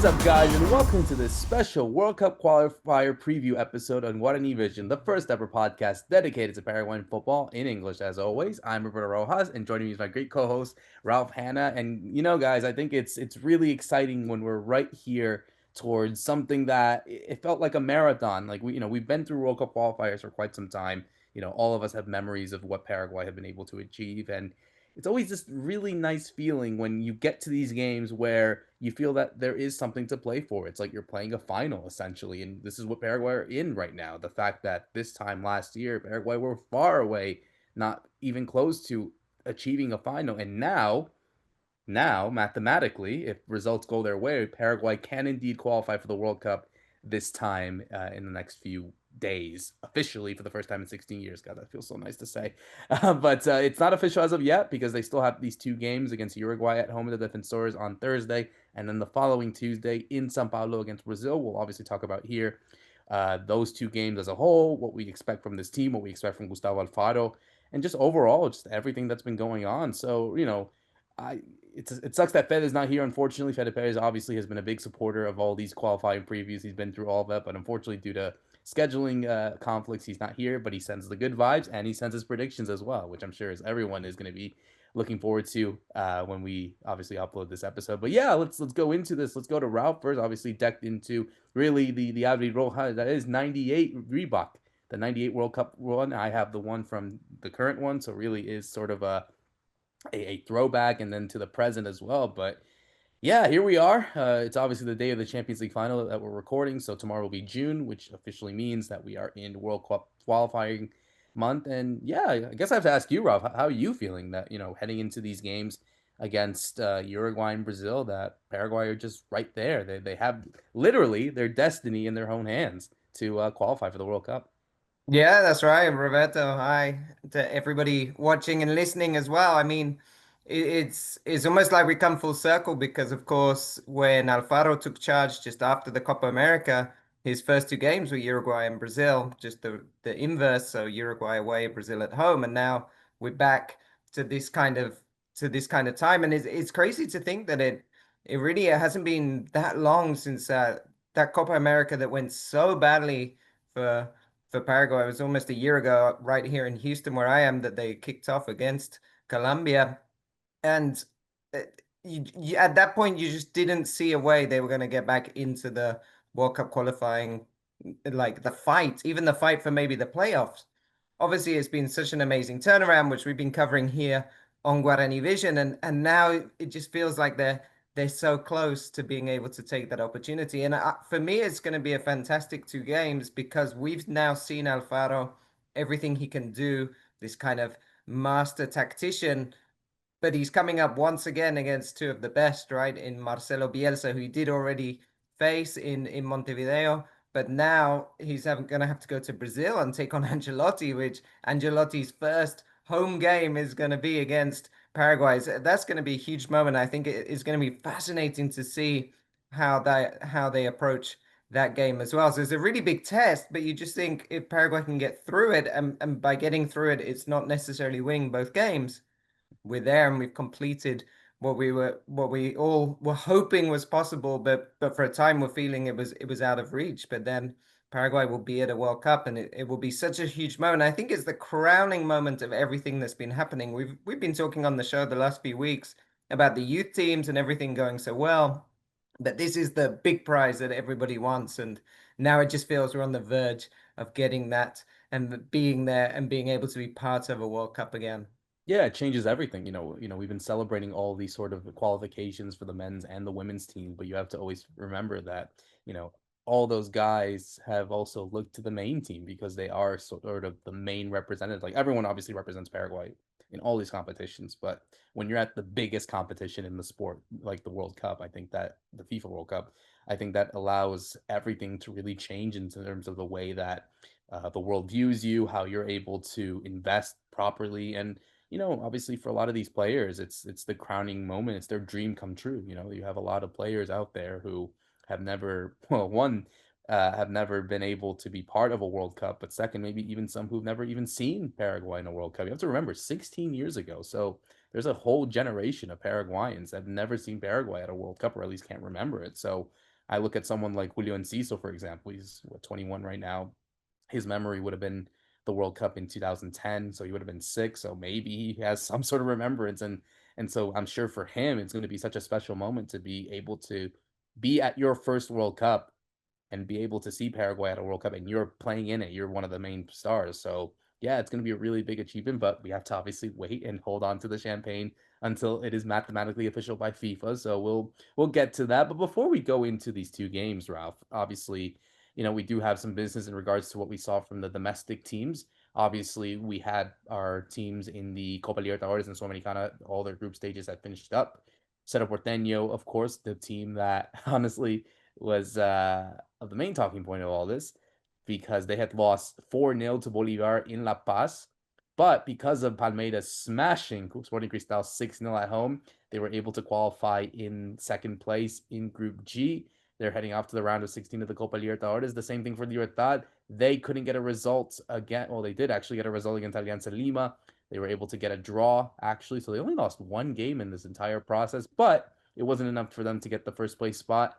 is up, guys, and welcome to this special World Cup qualifier preview episode on Guarani Vision, the first ever podcast dedicated to Paraguayan football in English. As always, I'm Roberto Rojas, and joining me is my great co-host Ralph Hanna. And guys, I think it's really exciting when we're right here towards something that it felt like a marathon. Like we've been through World Cup qualifiers for quite some time. All of us have memories of what Paraguay have been able to achieve, and it's always this really nice feeling when you get to these games where you feel that there is something to play for. It's like you're playing a final essentially, and this is what Paraguay are in right now. The fact that this time last year, Paraguay were far away, not even close to achieving a final, and now mathematically, if results go their way, Paraguay can indeed qualify for the World Cup this time in the next few days, officially for the first time in 16 years. God, that feels so nice to say. But it's not official as of yet because they still have these two games against Uruguay at home at the Defensores on Thursday, and then the following Tuesday in Sao Paulo against Brazil. We'll obviously talk about here those two games as a whole, what we expect from this team, what we expect from Gustavo Alfaro, and just overall, just everything that's been going on. So, I it sucks that Fed is not here. Unfortunately, Fede Perez obviously has been a big supporter of all these qualifying previews. He's been through all of that, but unfortunately, due to scheduling conflicts, he's not here. But he sends the good vibes and he sends his predictions as well, which I'm sure is everyone is going to be looking forward to when we obviously upload this episode. But yeah, let's go into this. Let's go to Ralph first. Obviously, decked into really the Avi Rojas. That is 98 Reebok, the 98 World Cup one. I have the one from the current one, so really is sort of a throwback and then to the present as well. But yeah, here we are. It's obviously the day of the Champions League final that we're recording. So tomorrow will be June, which officially means that we are in World Cup qualifying month. And yeah, I guess I have to ask you, Rob, how are you feeling that, heading into these games against Uruguay and Brazil, that Paraguay are just right there. They have literally their destiny in their own hands to qualify for the World Cup. Yeah, that's right, Roberto. Hi to everybody watching and listening as well. I mean, it's almost like we come full circle because, of course, when Alfaro took charge just after the Copa America, his first two games were Uruguay and Brazil, just the inverse, so Uruguay away, Brazil at home, and now we're back to this kind of time, and it's crazy to think that it really hasn't been that long since that Copa America that went so badly for Paraguay. It was almost a year ago, right here in Houston, where I am, that they kicked off against Colombia. And at that point, you just didn't see a way they were going to get back into the World Cup qualifying, like even the fight for maybe the playoffs. Obviously, it's been such an amazing turnaround, which we've been covering here on Guarani Vision, and now it just feels like they're so close to being able to take that opportunity. And for me, it's going to be a fantastic two games because we've now seen Alfaro, everything he can do, this kind of master tactician, but he's coming up once again against two of the best, right? In Marcelo Bielsa, who he did already face in Montevideo, but now he's going to have to go to Brazil and take on Ancelotti, which Ancelotti's first home game is going to be against Paraguay. So that's going to be a huge moment. I think it is going to be fascinating to see how they approach that game as well. So it's a really big test, but you just think if Paraguay can get through it, and by getting through it, it's not necessarily winning both games. We're there and we've completed what we all were hoping was possible, but for a time we're feeling it was out of reach. But then Paraguay will be at a World Cup, and it will be such a huge moment. I think it's the crowning moment of everything that's been happening. We've been talking on the show the last few weeks about the youth teams and everything going so well. But this is the big prize that everybody wants, and now it just feels we're on the verge of getting that and being there and being able to be part of a World Cup again. Yeah, it changes everything. We've been celebrating all these sort of qualifications for the men's and the women's team, but you have to always remember that, all those guys have also looked to the main team because they are sort of the main representative. Like everyone obviously represents Paraguay in all these competitions, but when you're at the biggest competition in the sport, like the World Cup, I think that the FIFA World Cup, I think that allows everything to really change in terms of the way that the world views you, how you're able to invest properly, and obviously for a lot of these players, it's the crowning moment. It's their dream come true. You have a lot of players out there who have never, well, one, have never been able to be part of a World Cup, but second, maybe even some who've never even seen Paraguay in a World Cup. You have to remember, 16 years ago. So there's a whole generation of Paraguayans that have never seen Paraguay at a World Cup, or at least can't remember it. So I look at someone like Julio Enciso, for example. He's 21 right now. His memory would have been the World Cup in 2010, so he would have been 6. So maybe he has some sort of remembrance, and so I'm sure for him it's going to be such a special moment to be able to be at your first World Cup and be able to see Paraguay at a World Cup, and you're playing in it. You're one of the main stars. So yeah, it's going to be a really big achievement, but we have to obviously wait and hold on to the champagne until it is mathematically official by FIFA. So we'll get to that. But before we go into these two games, Ralph, obviously, we do have some business in regards to what we saw from the domestic teams. Obviously, we had our teams in the Copa Libertadores and Sudamericana, all their group stages had finished up. Cerro Porteño, of course, the team that honestly was of the main talking point of all this because they had lost 4-0 to Bolivar in La Paz. But because of Palmeiras smashing Sporting Cristal 6-0 at home, they were able to qualify in second place in Group G. They're heading off to the round of 16 of the Copa Libertadores. The same thing for Libertad. They couldn't get a result again. Well, they did actually get a result against Alianza Lima. They were able to get a draw, actually. So they only lost one game in this entire process, but it wasn't enough for them to get the first place spot.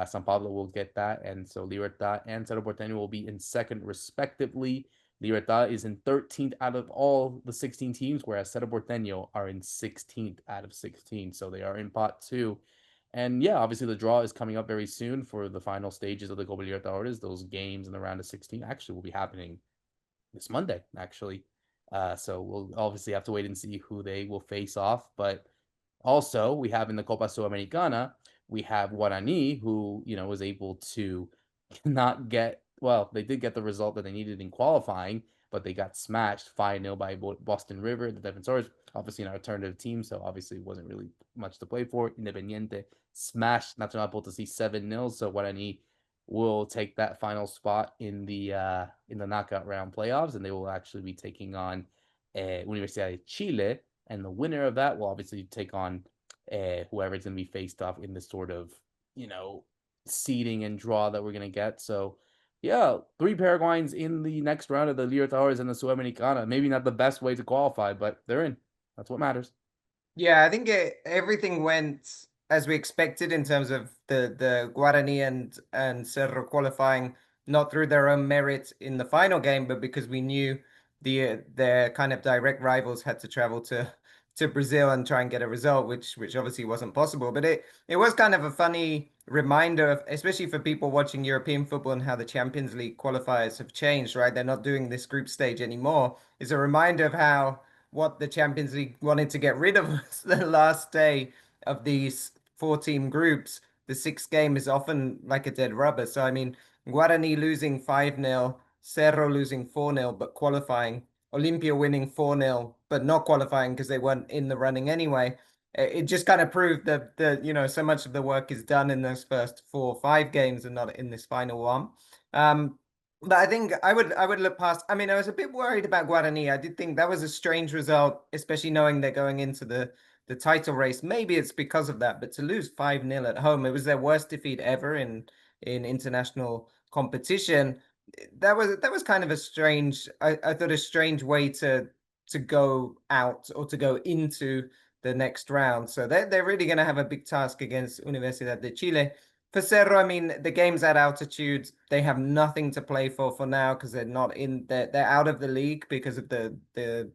San Pablo will get that, and so Libertad and Cerro Porteño will be in second, respectively. Libertad is in 13th out of all the 16 teams, whereas Cerro Porteño are in 16th out of 16. So they are in pot two. And yeah, obviously the draw is coming up very soon for the final stages of the Copa Libertadores. Those games in the round of 16 actually will be happening this Monday, actually. So we'll obviously have to wait and see who they will face off. But also, we have in the Copa Sudamericana, we have Guarani, who, was able to not get, well, they did get the result that they needed in qualifying, but they got smashed 5-0 by Boston River, the Defensores, obviously an alternative team, so obviously wasn't really much to play for. Independiente smashed Nacional Potosí 7-0, so Guarani will take that final spot in the knockout round playoffs, and they will actually be taking on Universidad de Chile, and the winner of that will obviously take on whoever's going to be faced off in this sort of seeding and draw that we're going to get. So yeah, 3 Paraguayans in the next round of the Libertadores and the Sudamericana. Maybe not the best way to qualify, but they're in. That's what matters. Yeah, I think everything went as we expected in terms of the Guarani and Cerro qualifying, not through their own merit in the final game, but because we knew their kind of direct rivals had to travel to Brazil and try and get a result, which obviously wasn't possible. But it was kind of a funny reminder of, especially for people watching European football and how the Champions League qualifiers have changed, right? They're not doing this group stage anymore. It's a reminder of how what the Champions League wanted to get rid of was the last day of these 4 team groups. The sixth game is often like a dead rubber. So, I mean, Guarani losing 5-0, Cerro losing 4-0, but qualifying, Olimpia winning 4-0, but not qualifying because they weren't in the running anyway. It just kind of proved that so much of the work is done in those first 4 or 5 games and not in this final one. But I think I would look past. I mean, I was a bit worried about Guarani. I did think that was a strange result, especially knowing they're going into the title race. Maybe it's because of that, but to lose 5-0 at home, it was their worst defeat ever in international competition. That was kind of a strange. I thought a strange way to go out or to go into the next round. So they're really going to have a big task against Universidad de Chile. For Cerro, I mean, the game's at altitude. They have nothing to play for now because they're not in. They're out of the league because of the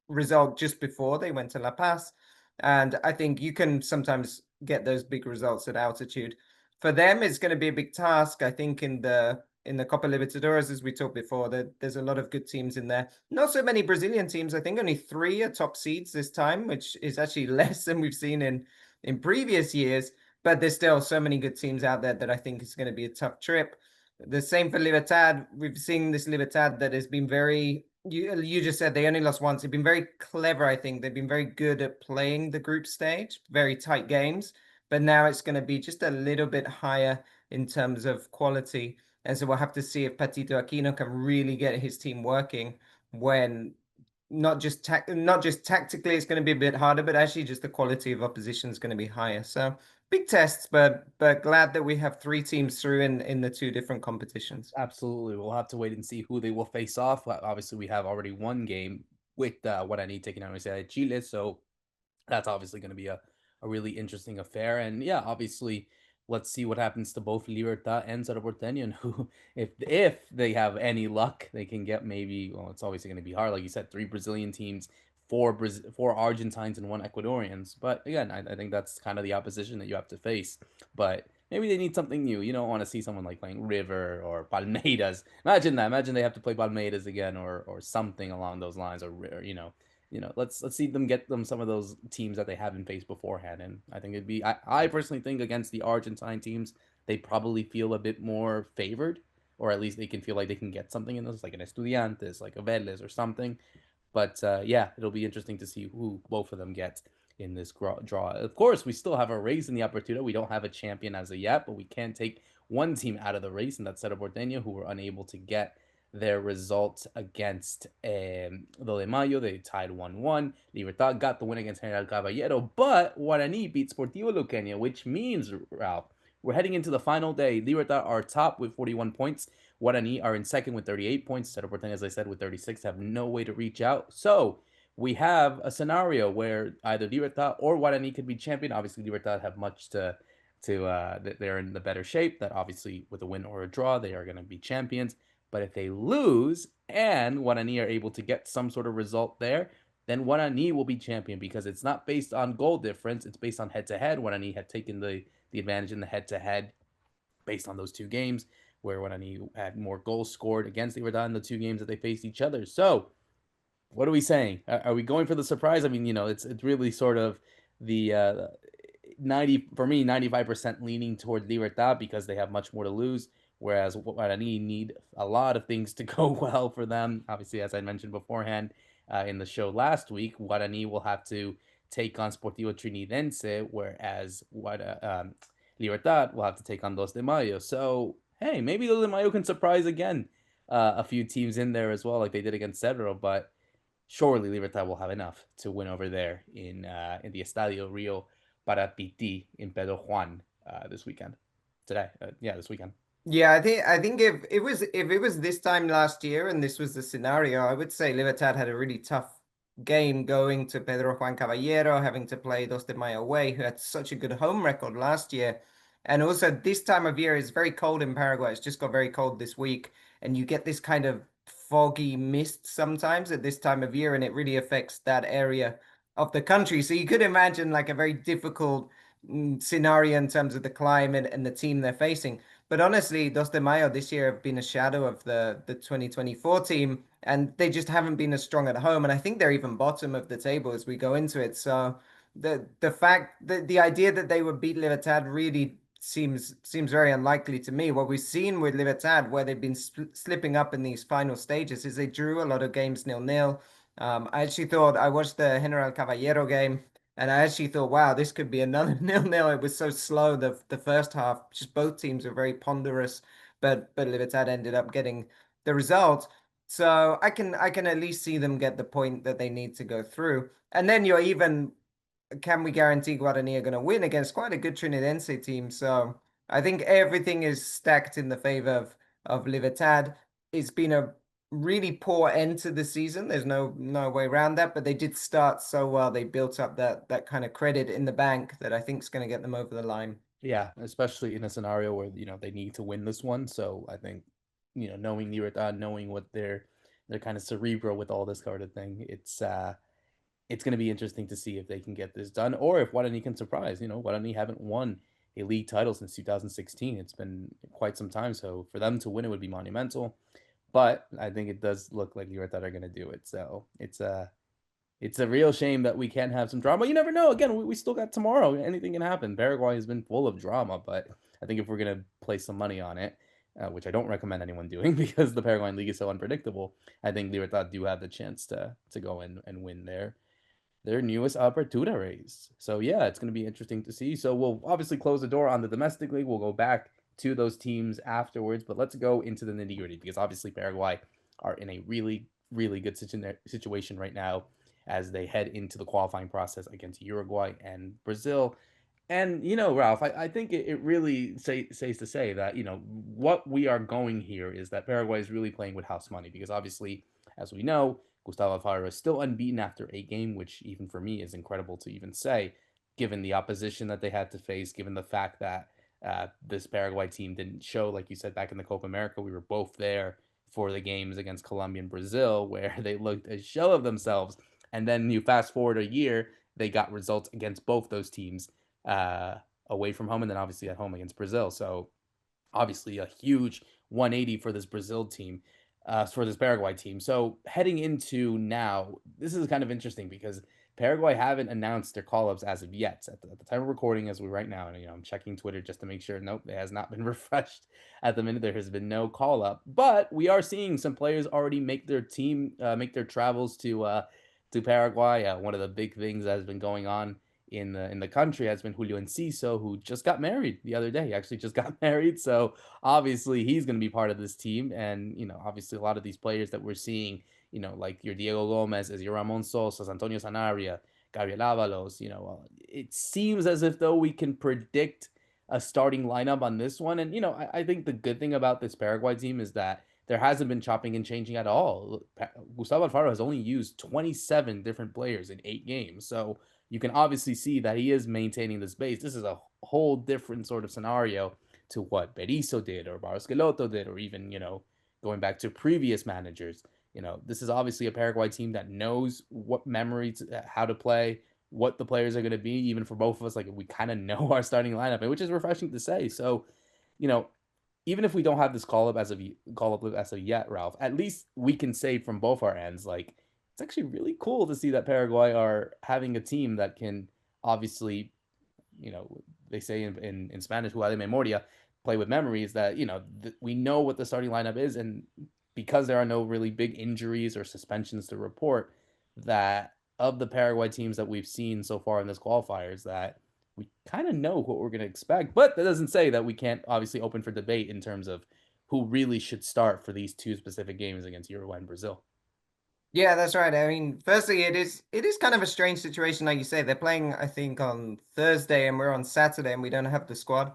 result just before they went to La Paz. And I think you can sometimes get those big results at altitude. For them, it's going to be a big task. I think in the Copa Libertadores, as we talked before, there's a lot of good teams in there. Not so many Brazilian teams. I think only 3 are top seeds this time, which is actually less than we've seen in previous years. But there's still so many good teams out there that I think it's going to be a tough trip. The same for Libertad. We've seen this Libertad that has been very, you just said they only lost once. They've been very clever, I think. They've been very good at playing the group stage, very tight games. But now it's going to be just a little bit higher in terms of quality. And so we'll have to see if Patito Aquino can really get his team working when not just tactically it's going to be a bit harder, but actually just the quality of opposition is going to be higher. So big tests, but glad that we have 3 teams through in the 2 different competitions. Absolutely. We'll have to wait and see who they will face off. Obviously, we have already one game with what I need taking on Universidad de Chile. So that's obviously going to be a really interesting affair. And yeah, obviously, let's see what happens to both Libertad and Cerro Porteño, and who, if they have any luck, they can get maybe. Well, it's obviously going to be hard, like you said, three Brazilian teams, four Argentines, and one Ecuadorians. But again, I think that's kind of the opposition that you have to face. But maybe they need something new. You don't want to see someone like playing River or Palmeiras. Imagine that. Imagine they have to play Palmeiras again, or something along those lines, or let's see them get them some of those teams that they haven't faced beforehand. And I think it'd be I personally think against the Argentine teams, they probably feel a bit more favored, or at least they can feel like they can get something in those, like an Estudiantes, like a Vélez or something. But yeah, it'll be interesting to see who both of them get in this draw. Of course, we still have a race in the Apertura. We don't have a champion as of yet, but we can take one team out of the race, and that's Cerro Porteño, who were unable to get their results against the de Mayo. They tied 1-1. Libertad got the win against General Caballero, but Guarani beat Sportivo Luqueña, which means, Ralph, we're heading into the final day. Libertad are top with 41 points. Guarani are in second with 38 points. Cerro Porteño, as I said, with 36, have no way to reach out. So we have a scenario where either Libertad or Guarani could be champion. Obviously, Libertad have much to they're in the better shape. That obviously, with a win or a draw, they are going to be champions. But if they lose and Guarani are able to get some sort of result there, then Guarani will be champion because it's not based on goal difference. It's based on head to head. Guarani had taken the advantage in the head to head based on those two games, where Guarani had more goals scored against Libertad in the two games that they faced each other. So, what are we saying? Are we going for the surprise? I mean, it's really sort of the 90 for me, 95% leaning toward Libertad because they have much more to lose. Whereas Guarani need a lot of things to go well for them. Obviously, as I mentioned beforehand in the show last week, Guarani will have to take on Sportivo Trinidense, whereas Libertad will have to take on Dos de Mayo. So, hey, maybe Dos de Mayo can surprise again a few teams in there as well, like they did against Cerro. But surely Libertad will have enough to win over there in the Estadio Rio Parapiti in Pedro Juan this weekend. Today, yeah, this weekend. Yeah, I think if it was this time last year and this was the scenario, I would say Libertad had a really tough game going to Pedro Juan Caballero, having to play Dos de Mayo away, who had such a good home record last year. And also this time of year is very cold in Paraguay. It's just got very cold this week, and you get this kind of foggy mist sometimes at this time of year, and it really affects that area of the country. So you could imagine like a very difficult scenario in terms of the climate and the team they're facing. But honestly, Dos de Mayo this year have been a shadow of the 2024 team, and they just haven't been as strong at home. And I think they're even bottom of the table as we go into it. So the fact that the idea that they would beat Libertad really seems very unlikely to me. What we've seen with Libertad, where they've been slipping up in these final stages, is they drew a lot of games 0-0. I actually thought I watched the General Caballero game. And I actually thought, wow, this could be another 0-0. It was so slow the first half. Just both teams were very ponderous, but Libertad ended up getting the result. So I can at least see them get the point that they need to go through. And then you're even, can we guarantee Guarani are going to win against quite a good Trinidense team? So I think everything is stacked in the favor of Libertad. It's been a really poor end to the season. There's no way around that, but they did start so well. They built up that kind of credit in the bank that I think is going to get them over the line. Yeah, especially in a scenario where they need to win this one. So I think knowing Libertad, knowing what they're kind of cerebral with all this sort of thing, it's going to be interesting to see if they can get this done or if Guarani can surprise. Guarani haven't won a league title since 2016. It's been quite some time. So for them to win, it would be monumental. But I think it does look like Libertad are going to do it. So it's a real shame that we can't have some drama. You never know. Again, we still got tomorrow. Anything can happen. Paraguay has been full of drama, but I think if we're going to place some money on it, which I don't recommend anyone doing because the Paraguayan league is so unpredictable, I think Libertad do have the chance to go and win their newest Apertura race. So yeah, it's going to be interesting to see. So we'll obviously close the door on the domestic league. We'll go back to those teams afterwards, but let's go into the nitty gritty because obviously Paraguay are in a really, really good situation right now as they head into the qualifying process against Uruguay and Brazil. And Ralph, I think it really says to say that what we are going here is that Paraguay is really playing with house money because obviously, as we know, Gustavo Alfaro is still unbeaten after a game, which even for me is incredible to even say, given the opposition that they had to face, given the fact that This Paraguay team didn't show, like you said, back in the Copa America. We were both there for the games against Colombia and Brazil, where they looked a shell of themselves. And then you fast forward a year, they got results against both those teams uh, away from home, and then obviously at home against Brazil. So obviously a huge 180 for this Brazil team, for this Paraguay team. So heading into now, this is kind of interesting because Paraguay haven't announced their call ups as of yet. At the time of recording, as we right now, and I'm checking Twitter just to make sure. Nope, it has not been refreshed at the minute. There has been no call up, but we are seeing some players already make their team, make their travels to Paraguay. One of the big things that has been going on in the country has been Julio Enciso, who just got married the other day. He actually just got married, so obviously he's going to be part of this team. And obviously a lot of these players that we're seeing, like your Diego Gomez, as your Ramon Sosa, Antonio Sanabria, Gabriel Avalos. It seems as if though we can predict a starting lineup on this one. And I think the good thing about this Paraguay team is that there hasn't been chopping and changing at all. Gustavo Alfaro has only used 27 different players in 8 games, so you can obviously see that he is maintaining this base. This is a whole different sort of scenario to what Berizzo did or Barcelona did, or even, going back to previous managers. This is obviously a Paraguay team that knows what memories, how to play, what the players are going to be, even for both of us. Like, we kind of know our starting lineup, which is refreshing to say. So, you know, even if we don't have this call up as of yet, Ralph, at least we can say from both our ends, like, it's actually really cool to see that Paraguay are having a team that can obviously, they say in Spanish, "Jugar de memoria," play with memories. That we know what the starting lineup is, and because there are no really big injuries or suspensions to report, that of the Paraguay teams that we've seen so far in this qualifiers, that we kind of know what we're going to expect. But that doesn't say that we can't obviously open for debate in terms of who really should start for these two specific games against Uruguay and Brazil. Yeah, that's right. I mean, firstly, it is kind of a strange situation, like you say. They're playing, I think, on Thursday, and we're on Saturday, and we don't have the squad.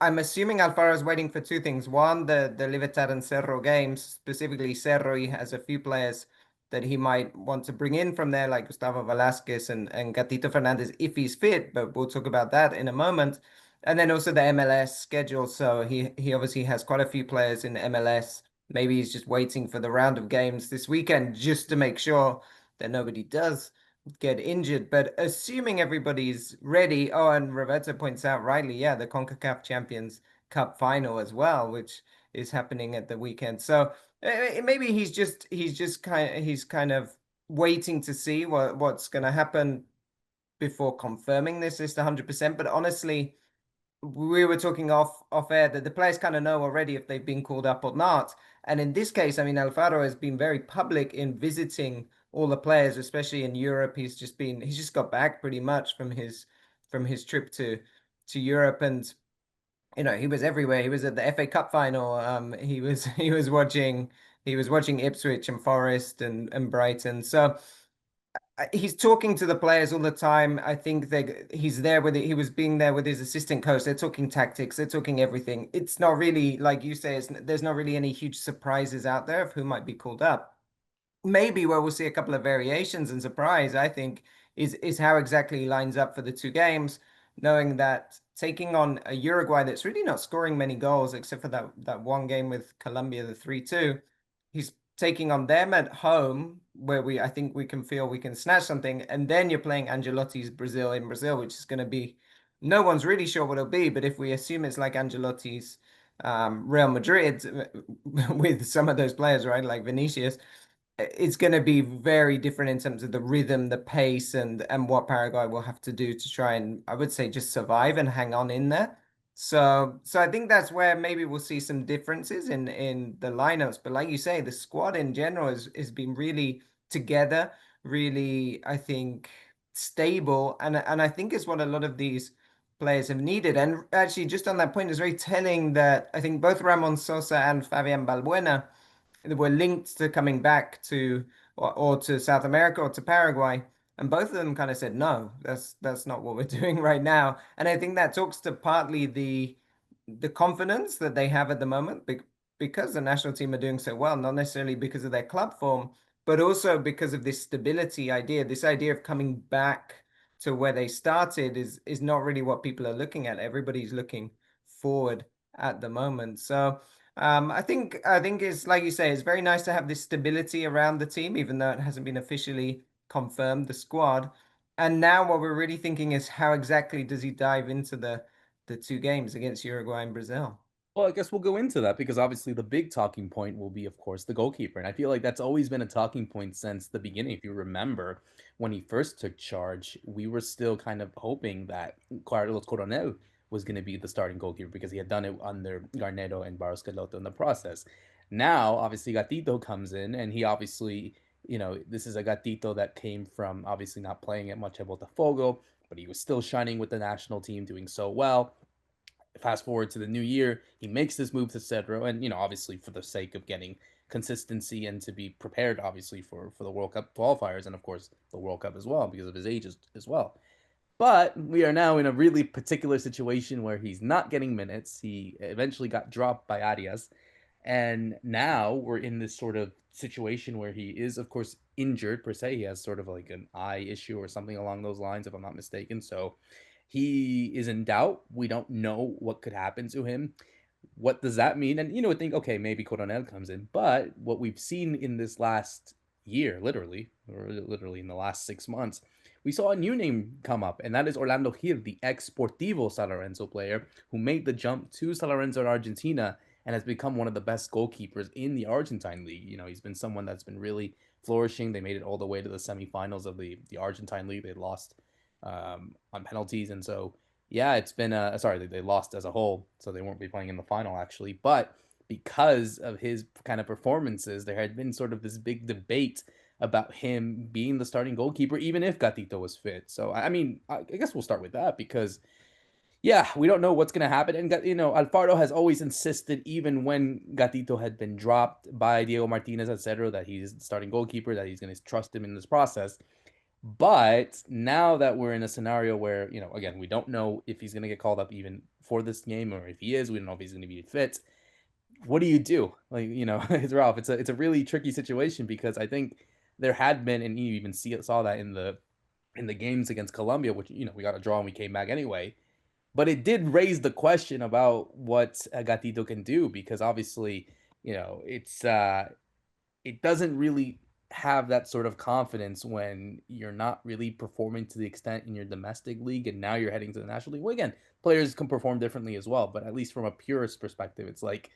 I'm assuming Alfaro is waiting for two things. One, the Libertad and Cerro games, specifically Cerro. He has a few players that he might want to bring in from there, like Gustavo Velasquez and Gatito Fernandez, if he's fit. But we'll talk about that in a moment. And then also the MLS schedule. So he obviously has quite a few players in MLS. Maybe he's just waiting for the round of games this weekend just to make sure that nobody does get injured. But assuming everybody's ready, oh, and Roberto points out rightly, yeah, the CONCACAF Champions Cup final as well, which is happening at the weekend. So maybe he's kind of waiting to see what's going to happen before confirming this list 100%. But honestly, we were talking off air that the players kind of know already if they've been called up or not. And in this case, I mean, Alfaro has been very public in visiting all the players, especially in Europe. He's just got back pretty much from his trip to Europe, and he was everywhere. He was at the FA Cup final. He was watching Ipswich and Forest and Brighton. So he's talking to the players all the time. I think he's there with it. He was being there with his assistant coach. They're talking tactics. They're talking everything. It's not really, like you say, there's not really any huge surprises out there of who might be called up. Maybe where we'll see a couple of variations and surprise, I think, is how exactly he lines up for the two games, knowing that taking on a Uruguay that's really not scoring many goals except for that one game with Colombia, the 3-2. He's taking on them at home, where I think we can feel we can snatch something, and then you're playing Angelotti's Brazil in Brazil, which is going to be, no one's really sure what it'll be, but if we assume it's like Angelotti's Real Madrid with some of those players, right, like Vinicius, it's going to be very different in terms of the rhythm, the pace, and what Paraguay will have to do to try and, I would say, just survive and hang on in there. So I think that's where maybe we'll see some differences in the lineups. But like you say, the squad in general has been really together, really, I think, stable, and I think it's what a lot of these players have needed. And actually, just on that point, it's very telling that I think both Ramon Sosa and Fabian Balbuena were linked to coming back to, or to South America or to Paraguay, and both of them kind of said no, that's not what we're doing right now. And I think that talks to partly the confidence that they have at the moment, because the national team are doing so well, not necessarily because of their club form, but also because of this stability idea, this idea of coming back to where they started is not really what people are looking at. Everybody's looking forward at the moment. So I think it's like you say, it's very nice to have this stability around the team, even though it hasn't been officially confirmed, the squad. And now what we're really thinking is how exactly does he dive into the two games against Uruguay and Brazil? Well, I guess we'll go into that because obviously the big talking point will be, of course, the goalkeeper. And I feel like that's always been a talking point since the beginning. If you remember, when he first took charge, we were still kind of hoping that Carlos Coronel was going to be the starting goalkeeper because he had done it under Garnedo and Barros Schelotto in the process. Now, obviously, Gatito comes in, and he obviously, this is a Gatito that came from obviously not playing at much at Botafogo, but he was still shining with the national team, doing so well. Fast forward to the new year, he makes this move to Cedro, and obviously for the sake of getting consistency and to be prepared, obviously for the World Cup qualifiers and of course the World Cup as well because of his age as well. But we are now in a really particular situation where he's not getting minutes. He eventually got dropped by Arias, and now we're in this sort of situation where he is, of course, injured per se. He has sort of like an eye issue or something along those lines, if I'm not mistaken. So he is in doubt. We don't know what could happen to him. What does that mean? And think, okay, maybe Coronel comes in. But what we've seen in this last year, literally, or literally in the last 6 months, we saw a new name come up, and that is Orlando Gil, the ex Sportivo San Lorenzo player who made the jump to San Lorenzo in Argentina and has become one of the best goalkeepers in the Argentine league. He's been someone that's been really flourishing. They made it all the way to the semifinals of the Argentine league. They lost on penalties, and so yeah, it's been sorry, they lost as a whole, so they won't be playing in the final actually. But because of his kind of performances, there had been sort of this big debate about him being the starting goalkeeper, even if Gatito was fit. So I mean, I guess we'll start with that because yeah, we don't know what's going to happen. And, Alfaro has always insisted, even when Gatito had been dropped by Diego Martinez, etc., that he's the starting goalkeeper, that he's going to trust him in this process. But now that we're in a scenario where, again, we don't know if he's going to get called up even for this game, or if he is, we don't know if he's going to be fit. What do you do? Like, it's Ralph. It's a really tricky situation because I think there had been, and you even saw that in the games against Colombia, which we got a draw and we came back anyway. But it did raise the question about what Gatito can do because obviously, it doesn't really have that sort of confidence when you're not really performing to the extent in your domestic league and now you're heading to the national league. Well, again, players can perform differently as well, but at least from a purist perspective, it's like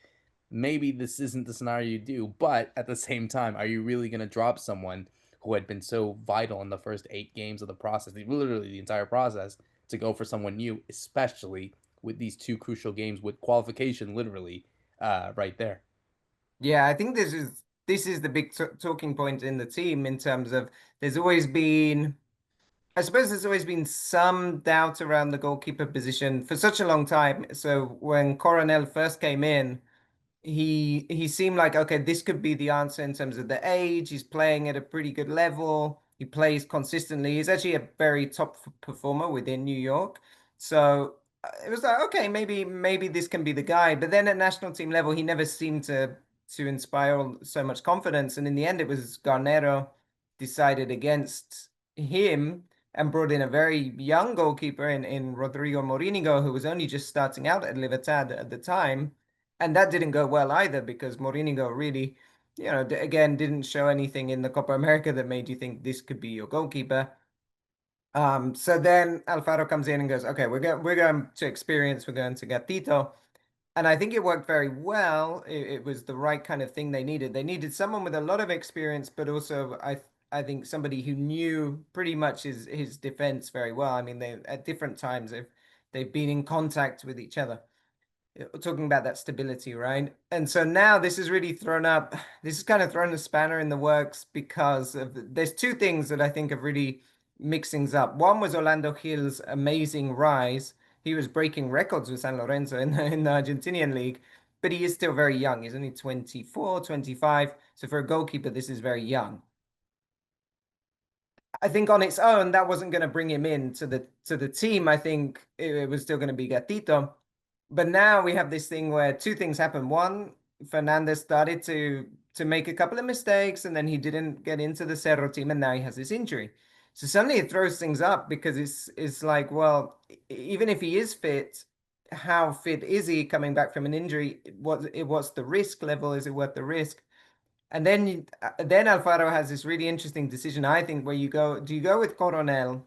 maybe this isn't the scenario you do, but at the same time, are you really going to drop someone who had been so vital in the first 8 games of the process, literally the entire process, to go for someone new, especially with these two crucial games with qualification literally right there? Yeah, I think this is the big t talking point in the team in terms of there's always been I suppose there's always been some doubt around the goalkeeper position for such a long time. So when Coronel first came in, he seemed like, okay, this could be the answer in terms of the age. He's playing at a pretty good level. He plays consistently. He's actually a very top performer within New York. So it was like, okay, maybe this can be the guy. But then at national team level, he never seemed to inspire so much confidence. And in the end, it was Garnero decided against him and brought in a very young goalkeeper in Rodrigo Morinigo, who was only just starting out at Libertad at the time. And that didn't go well either because Mourinho really, again, didn't show anything in the Copa America that made you think this could be your goalkeeper. So then Alfaro comes in and goes, okay, we're going to experience, we're going to Gatito. And I think it worked very well. It was the right kind of thing they needed. They needed someone with a lot of experience, but also I think somebody who knew pretty much his defense very well. I mean, they at different times they've been in contact with each other, talking about that stability, right? And so now this has really this has kind of thrown a spanner in the works because there's two things that I think have really mixed things up. One was Orlando Gil's amazing rise. He was breaking records with San Lorenzo in the Argentinian league, but he is still very young. He's only 24, 25. So for a goalkeeper, this is very young. I think on its own, that wasn't going to bring him in to the team. I think it was still going to be Gatito. But now we have this thing where two things happen. One, Fernandez started to make a couple of mistakes, and then he didn't get into the Cerro team, and now he has this injury. So suddenly it throws things up because it's like, well, even if he is fit, how fit is he coming back from an injury? What's the risk level? Is it worth the risk? And then Alfaro has this really interesting decision, I think, where do you go with Coronel,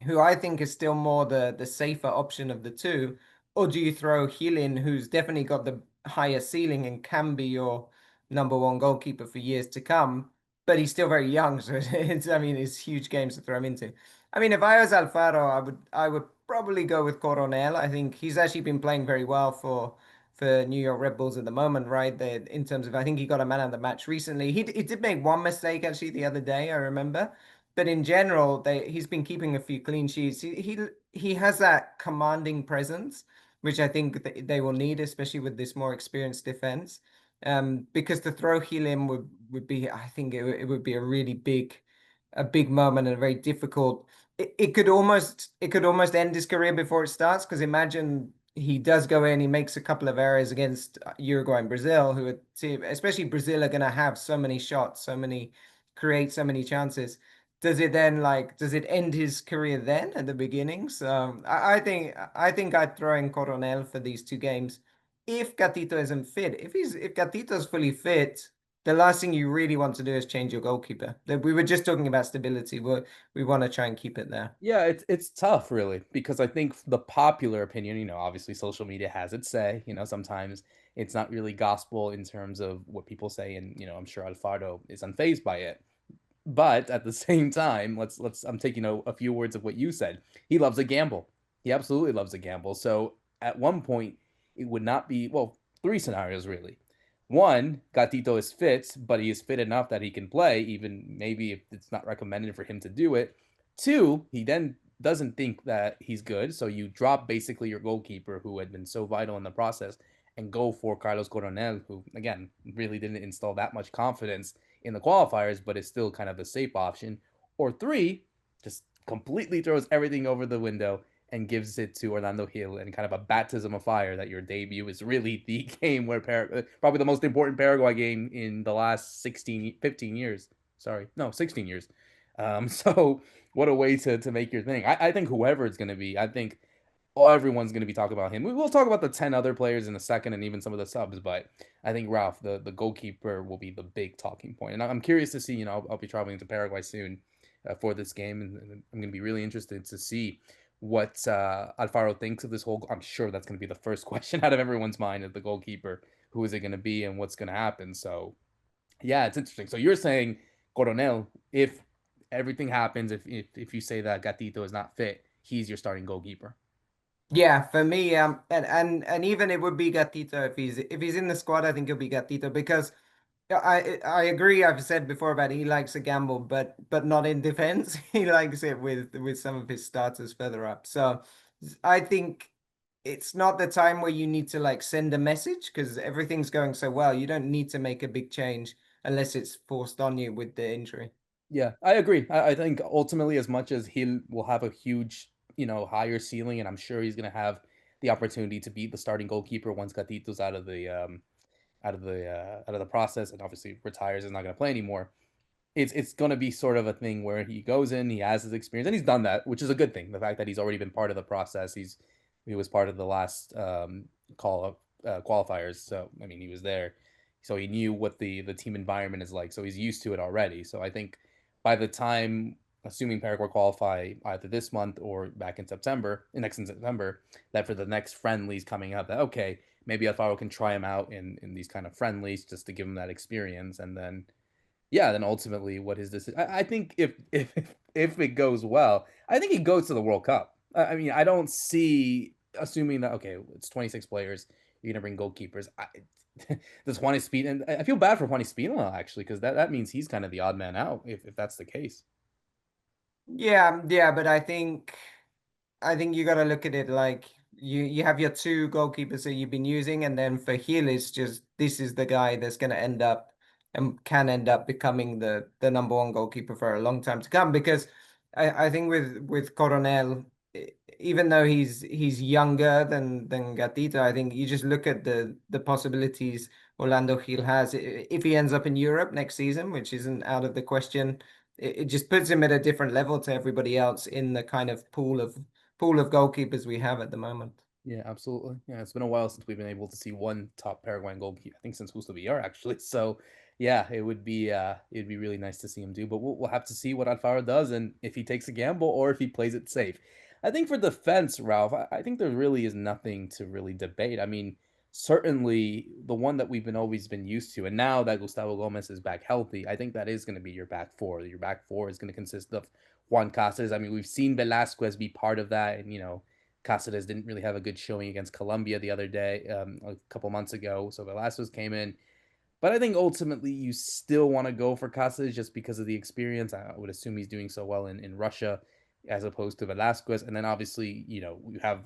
who I think is still more the safer option of the two, or do you throw Gil in, who's definitely got the higher ceiling and can be your number one goalkeeper for years to come, but he's still very young, so I mean, it's huge games to throw him into. I mean, if I was Alfaro, I would probably go with Coronel. I think he's actually been playing very well for New York Red Bulls at the moment, right? In terms of, I think he got a man of the match recently. He did make one mistake actually the other day, I remember. But in general, he's been keeping a few clean sheets. He has that commanding presence, which I think they will need, especially with this more experienced defense. Because to throw Healim would be, I think it would be a big moment and a very difficult. It could almost end his career before it starts. Because imagine he does go in, he makes a couple of errors against Uruguay and Brazil, especially Brazil, are going to have so many shots, create so many chances. Does it end his career then at the beginning? So I think I'd throw in Coronel for these two games if Gatito isn't fit. If Gatito's fully fit, the last thing you really want to do is change your goalkeeper. We were just talking about stability. We want to try and keep it there. Yeah, it's tough really because I think the popular opinion, obviously social media has its say, sometimes it's not really gospel in terms of what people say, and I'm sure Alfaro is unfazed by it. But at the same time, let's I'm taking a few words of what you said. He loves a gamble. He absolutely loves a gamble. So at one point, it would not be, well, three scenarios really. One, Gatito is fit, but he is fit enough that he can play, even maybe if it's not recommended for him to do it. Two, he then doesn't think that he's good, so you drop basically your goalkeeper who had been so vital in the process and go for Carlos Coronel, who again really didn't install that much confidence in the qualifiers, but is still kind of the safe option. Or three, just completely throws everything over the window and gives it to Orlando Hill and kind of a baptism of fire that your debut is really the game where probably the most important Paraguay game in the last 16, 15 years. Sorry, no, 16 years. So what a way to make your thing. I think whoever it's going to be, I think everyone's going to be talking about him. We will talk about the 10 other players in a second and even some of the subs, but I think Ralph, the goalkeeper, will be the big talking point. And I'm curious to see, I'll be traveling to Paraguay soon for this game, and I'm going to be really interested to see what Alfaro thinks of this whole. I'm sure that's going to be the first question out of everyone's mind of the goalkeeper. Who is it going to be and what's going to happen? So, yeah, it's interesting. So you're saying Coronel, if everything happens, if you say that Gatito is not fit, he's your starting goalkeeper. Yeah, for me, and even it would be Gatito if he's in the squad. I think it'll be Gatito because I agree. I've said before about he likes a gamble, but not in defense. He likes it with some of his starters further up. So I think it's not the time where you need to like send a message because everything's going so well. You don't need to make a big change unless it's forced on you with the injury. Yeah, I agree. I think ultimately, as much as he will have a huge, higher ceiling, and I'm sure he's going to have the opportunity to be the starting goalkeeper once Gatito's out of the process, and obviously retires, is not going to play anymore. It's going to be sort of a thing where he goes in, he has his experience, and he's done that, which is a good thing. The fact that he's already been part of the process, he was part of the last call up qualifiers, so I mean he was there, so he knew what the team environment is like, so he's used to it already. So I think by the time, assuming Paraguay qualify either this month or back in September, next in September, that for the next friendlies coming up, that okay, maybe Alfaro can try him out in these kind of friendlies just to give him that experience, and then yeah, then ultimately what is this? I think if it goes well, I think he goes to the World Cup. I mean, I don't see, assuming that okay, it's 26 players, you're gonna bring goalkeepers. Does Juan Espino? And I feel bad for Juan Espino actually, because that means he's kind of the odd man out if that's the case. Yeah, yeah, but I think you got to look at it like you have your two goalkeepers that you've been using, and then for Hill, it's just this is the guy that's going to end up and can end up becoming the number one goalkeeper for a long time to come. Because I think with Coronel, even though he's younger than Gatito, I think you just look at the possibilities Orlando Hill has if he ends up in Europe next season, which isn't out of the question. It just puts him at a different level to everybody else in the kind of pool of goalkeepers we have at the moment. Yeah, absolutely. Yeah, it's been a while since we've been able to see one top Paraguayan goalkeeper. I think since Gusto Villar actually. So, yeah, it'd be really nice to see him do. But we'll have to see what Alfaro does and if he takes a gamble or if he plays it safe. I think for defense, Ralph, I think there really is nothing to really debate. I mean, certainly the one that we've been always been used to, and now that Gustavo Gomez is back healthy, I think that is going to be your back four. Your back four is going to consist of Juan Casas. I mean, we've seen Velasquez be part of that, and Cáceres didn't really have a good showing against Colombia the other day, a couple months ago. So Velasquez came in. But I think ultimately you still want to go for Cáceres just because of the experience. I would assume he's doing so well in Russia as opposed to Velasquez. And then obviously, you have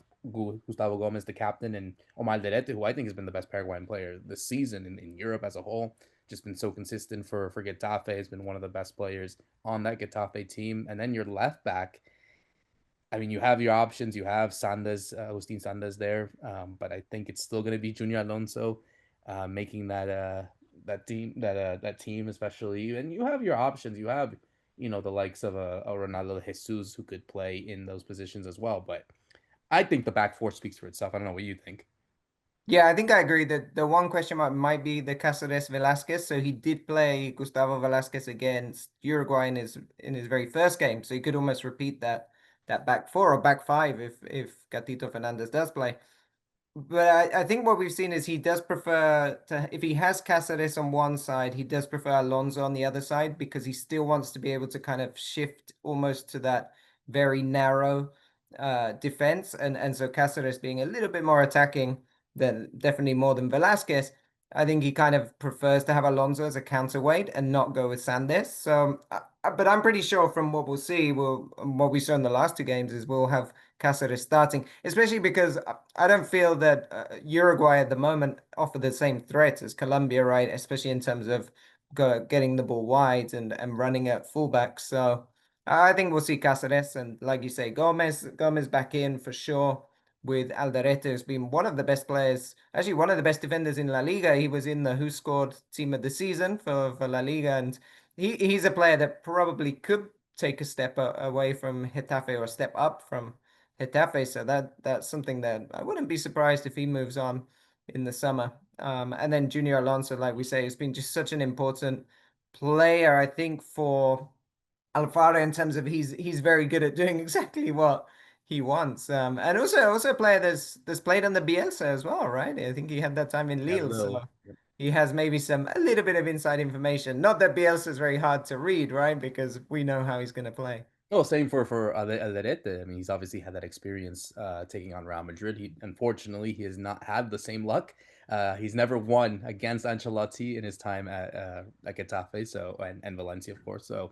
Gustavo Gomez, the captain, and Omar Derete, who I think has been the best Paraguayan player this season in Europe as a whole. Just been so consistent for Getafe. Has been one of the best players on that Getafe team. And then your left back, I mean, you have your options. You have Sanders, Agustin Sanders there, but I think it's still going to be Junior Alonso making that team, especially. And you have your options. You have the likes of a Ronaldo Jesus who could play in those positions as well. But I think the back four speaks for itself. I don't know what you think. Yeah, I think I agree that the one question mark might be the Cáceres Velasquez. So he did play Gustavo Velasquez against Uruguay in his very first game. So he could almost repeat that back four or back five if Gatito Fernandez does play. But I think what we've seen is he does prefer to, if he has Cáceres on one side, he does prefer Alonso on the other side because he still wants to be able to kind of shift almost to that very narrow defense. And so Cáceres being a little bit more attacking than definitely more than Velasquez, I think he kind of prefers to have Alonso as a counterweight and not go with Sandes. So, but I'm pretty sure from what we'll see, what we saw in the last two games is we'll have Cáceres starting, especially because I don't feel that Uruguay at the moment offer the same threats as Colombia, right? Especially in terms of getting the ball wide and running at fullback. So I think we'll see Cáceres and, like you say, Gomez back in for sure. With Alderete, who's been one of the best players, actually one of the best defenders in La Liga. He was in the Who Scored Team of the Season for La Liga, and he's a player that probably could take a step away from Getafe or a step up from Getafe. So that's something that I wouldn't be surprised if he moves on in the summer. And then Junior Alonso, like we say, has been just such an important player, I think, for Alfaro in terms of he's very good at doing exactly what he wants. And also a player that's played on the Bielsa as well, right? I think he had that time in Yeah, Lille, so Lil. he has maybe a little bit of inside information. Not that Bielsa is very hard to read, right? Because we know how he's going to play. Oh, same for Alderete. I mean, he's obviously had that experience taking on Real Madrid. Unfortunately, he has not had the same luck. He's never won against Ancelotti in his time at Getafe, so and Valencia, of course. So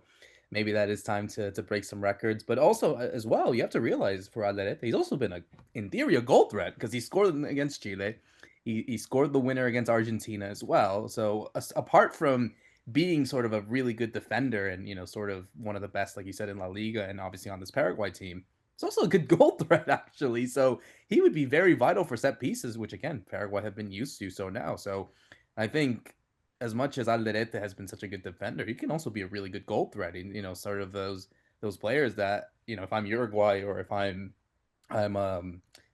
maybe that is time to break some records. But also as well, you have to realize for Alderete, he's also been in theory a goal threat because he scored against Chile. He scored the winner against Argentina as well. So apart from being sort of a really good defender and sort of one of the best, like you said, in La Liga and obviously on this Paraguay team. It's also a good goal threat actually. So he would be very vital for set pieces, which again Paraguay have been used to. So now, so I think as much as Alderete has been such a good defender, he can also be a really good goal threat. And sort of those players that if I'm Uruguay or if I'm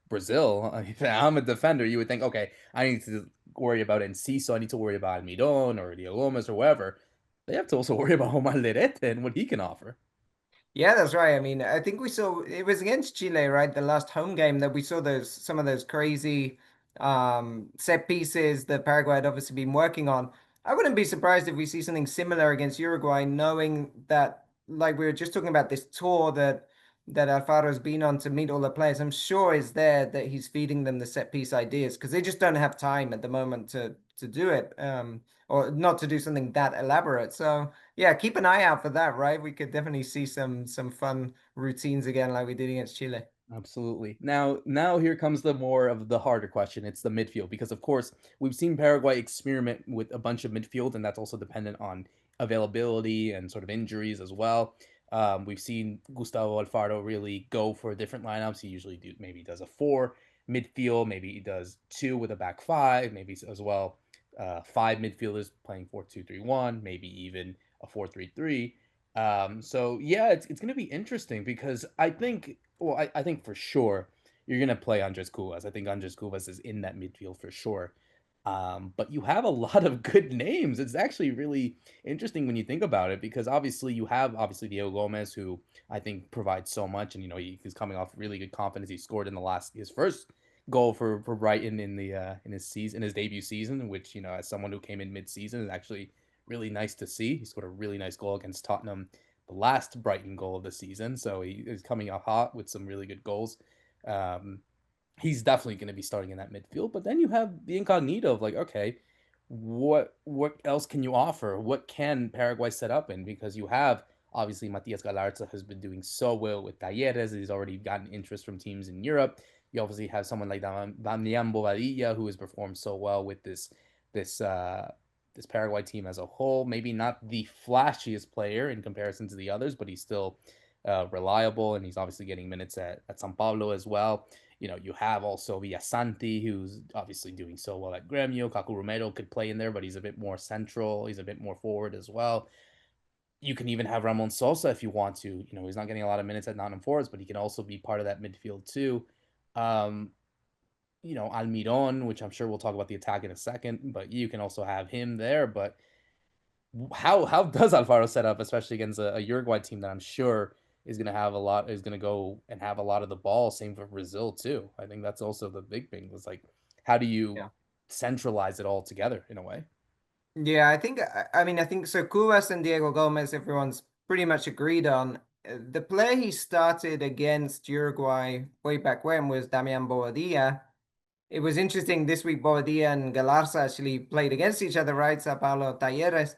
Brazil, if I'm a defender, you would think, okay, I need to worry about Enciso, I need to worry about Almiron or Diego Gomez or whoever. They have to also worry about Omar Lerete and what he can offer. Yeah, that's right. I mean, I think we saw it was against Chile, right? The last home game that we saw those some of those crazy set pieces that Paraguay had obviously been working on. I wouldn't be surprised if we see something similar against Uruguay, knowing that like we were just talking about this tour that Alfaro's been on to meet all the players. I'm sure is there that he's feeding them the set piece ideas because they just don't have time at the moment to do it. Or not to do something that elaborate. So yeah, keep an eye out for that, right? We could definitely see some fun routines again like we did against Chile. Absolutely. Now here comes the more of the harder question. It's the midfield because of course we've seen Paraguay experiment with a bunch of midfield, and that's also dependent on availability and sort of injuries as well. We've seen Gustavo Alfaro really go for different lineups. He usually maybe does a four midfield, maybe he does two with a back five, maybe as well five midfielders playing 4-2-3-1, maybe even a 4-3-3. So yeah, it's going to be interesting because I think for sure you're gonna play Andres Cubas. I think Andres Cubas is in that midfield for sure. But you have a lot of good names. It's actually really interesting when you think about it because obviously you have obviously Diego Gomez, who I think provides so much, and he's coming off really good confidence. He scored in the last his first goal for Brighton in the in his season in his debut season, which as someone who came in mid season is actually really nice to see. He scored a really nice goal against Tottenham, the last Brighton goal of the season. So he is coming out hot with some really good goals. Um, he's definitely going to be starting in that midfield. But then you have the incognito of like, okay, what else can you offer? What can Paraguay set up in? Because you have obviously Matias Galarza has been doing so well with Talleres. He's already gotten interest from teams in Europe. You obviously have someone like Damian Bobadilla who has performed so well with this this Paraguay team as a whole. Maybe not the flashiest player in comparison to the others, but he's still reliable, and he's obviously getting minutes at San Pablo as well. You have also Villasanti, who's obviously doing so well at Gremio. Kaku Romero could play in there, but he's a bit more central. He's a bit more forward as well. You can even have Ramon Sosa if you want to. He's not getting a lot of minutes at Nottingham Forest, but he can also be part of that midfield too. Um, Almiron, which I'm sure we'll talk about the attack in a second, but you can also have him there. But how does Alfaro set up, especially against a Uruguay team that I'm sure is gonna go and have a lot of the ball. Same for Brazil too. I think that's also the big thing. Was like, how do you Yeah. centralize it all together in a way? Yeah, I mean, I think so. Cubas and Diego Gomez, everyone's pretty much agreed on. The player he started against Uruguay way back when was Damian Bobadilla. It was interesting this week, Bobadilla and Galarza actually played against each other, right? Sao Paulo Talleres.